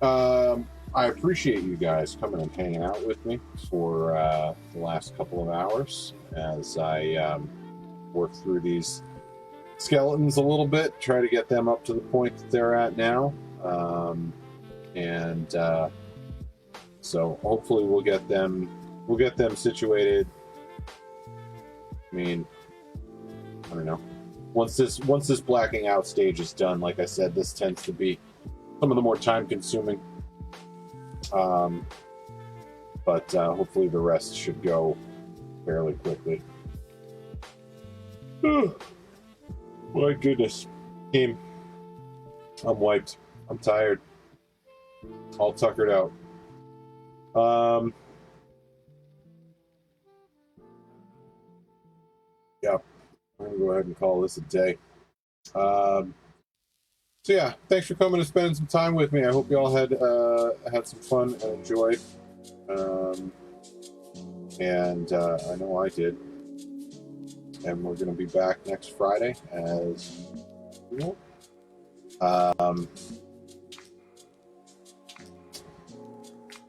I appreciate you guys coming and hanging out with me for the last couple of hours as I work through these skeletons a little bit, try to get them up to the point that they're at now, and so hopefully we'll get them situated. I mean, I don't know. Once this blacking out stage is done, like I said, this tends to be some of the more time consuming. But hopefully the rest should go fairly quickly. Oh, my goodness. Team, I'm wiped. I'm tired. All tuckered out. Yeah, I'm going to go ahead and call this a day. So yeah, thanks for coming and spending some time with me. I hope you all had some fun and enjoyed. And I know I did. And we're going to be back next Friday as usual.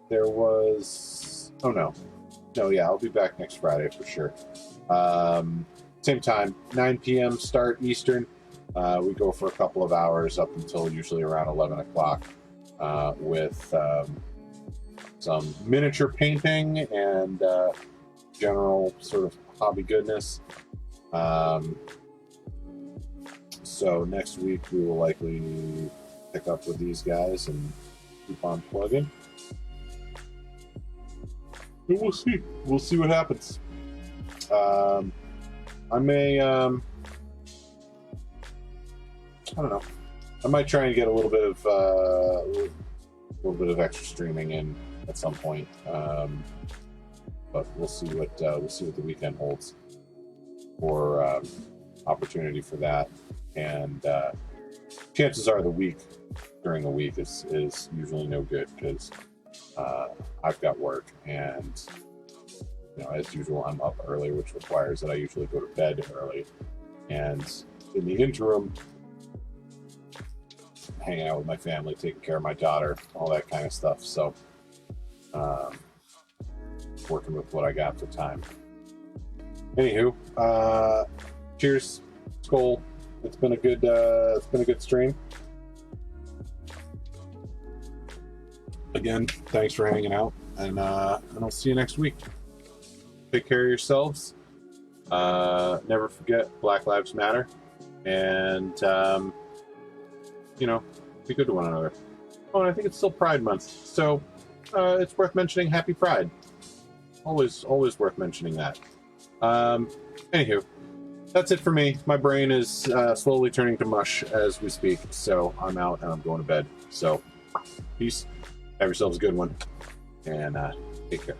There was... Oh, no. No, yeah, I'll be back next Friday for sure. Same time, 9 p.m. start Eastern. We go for a couple of hours up until usually around 11 o'clock with some miniature painting and general sort of hobby goodness. So next week we will likely pick up with these guys and keep on plugging. And we'll see. We'll see what happens. I may, I don't know. I might try and get a little bit of extra streaming in at some point. But we'll see what the weekend holds for opportunity for that. And chances are during the week is usually no good because I've got work and you know, as usual, I'm up early, which requires that I usually go to bed early. And in the interim, hanging out with my family, taking care of my daughter, all that kind of stuff. So, working with what I got for time. Anywho, cheers, Skull. It's been a good stream. Again, thanks for hanging out, and I'll see you next week. Take care of yourselves. Never forget Black Lives Matter, and you know, be good to one another. Oh, and I think it's still Pride Month, so it's worth mentioning Happy Pride. Always worth mentioning that. Anywho, that's it for me. My brain is slowly turning to mush as we speak, so I'm out and I'm going to bed. So, peace. Have yourselves a good one, and take care.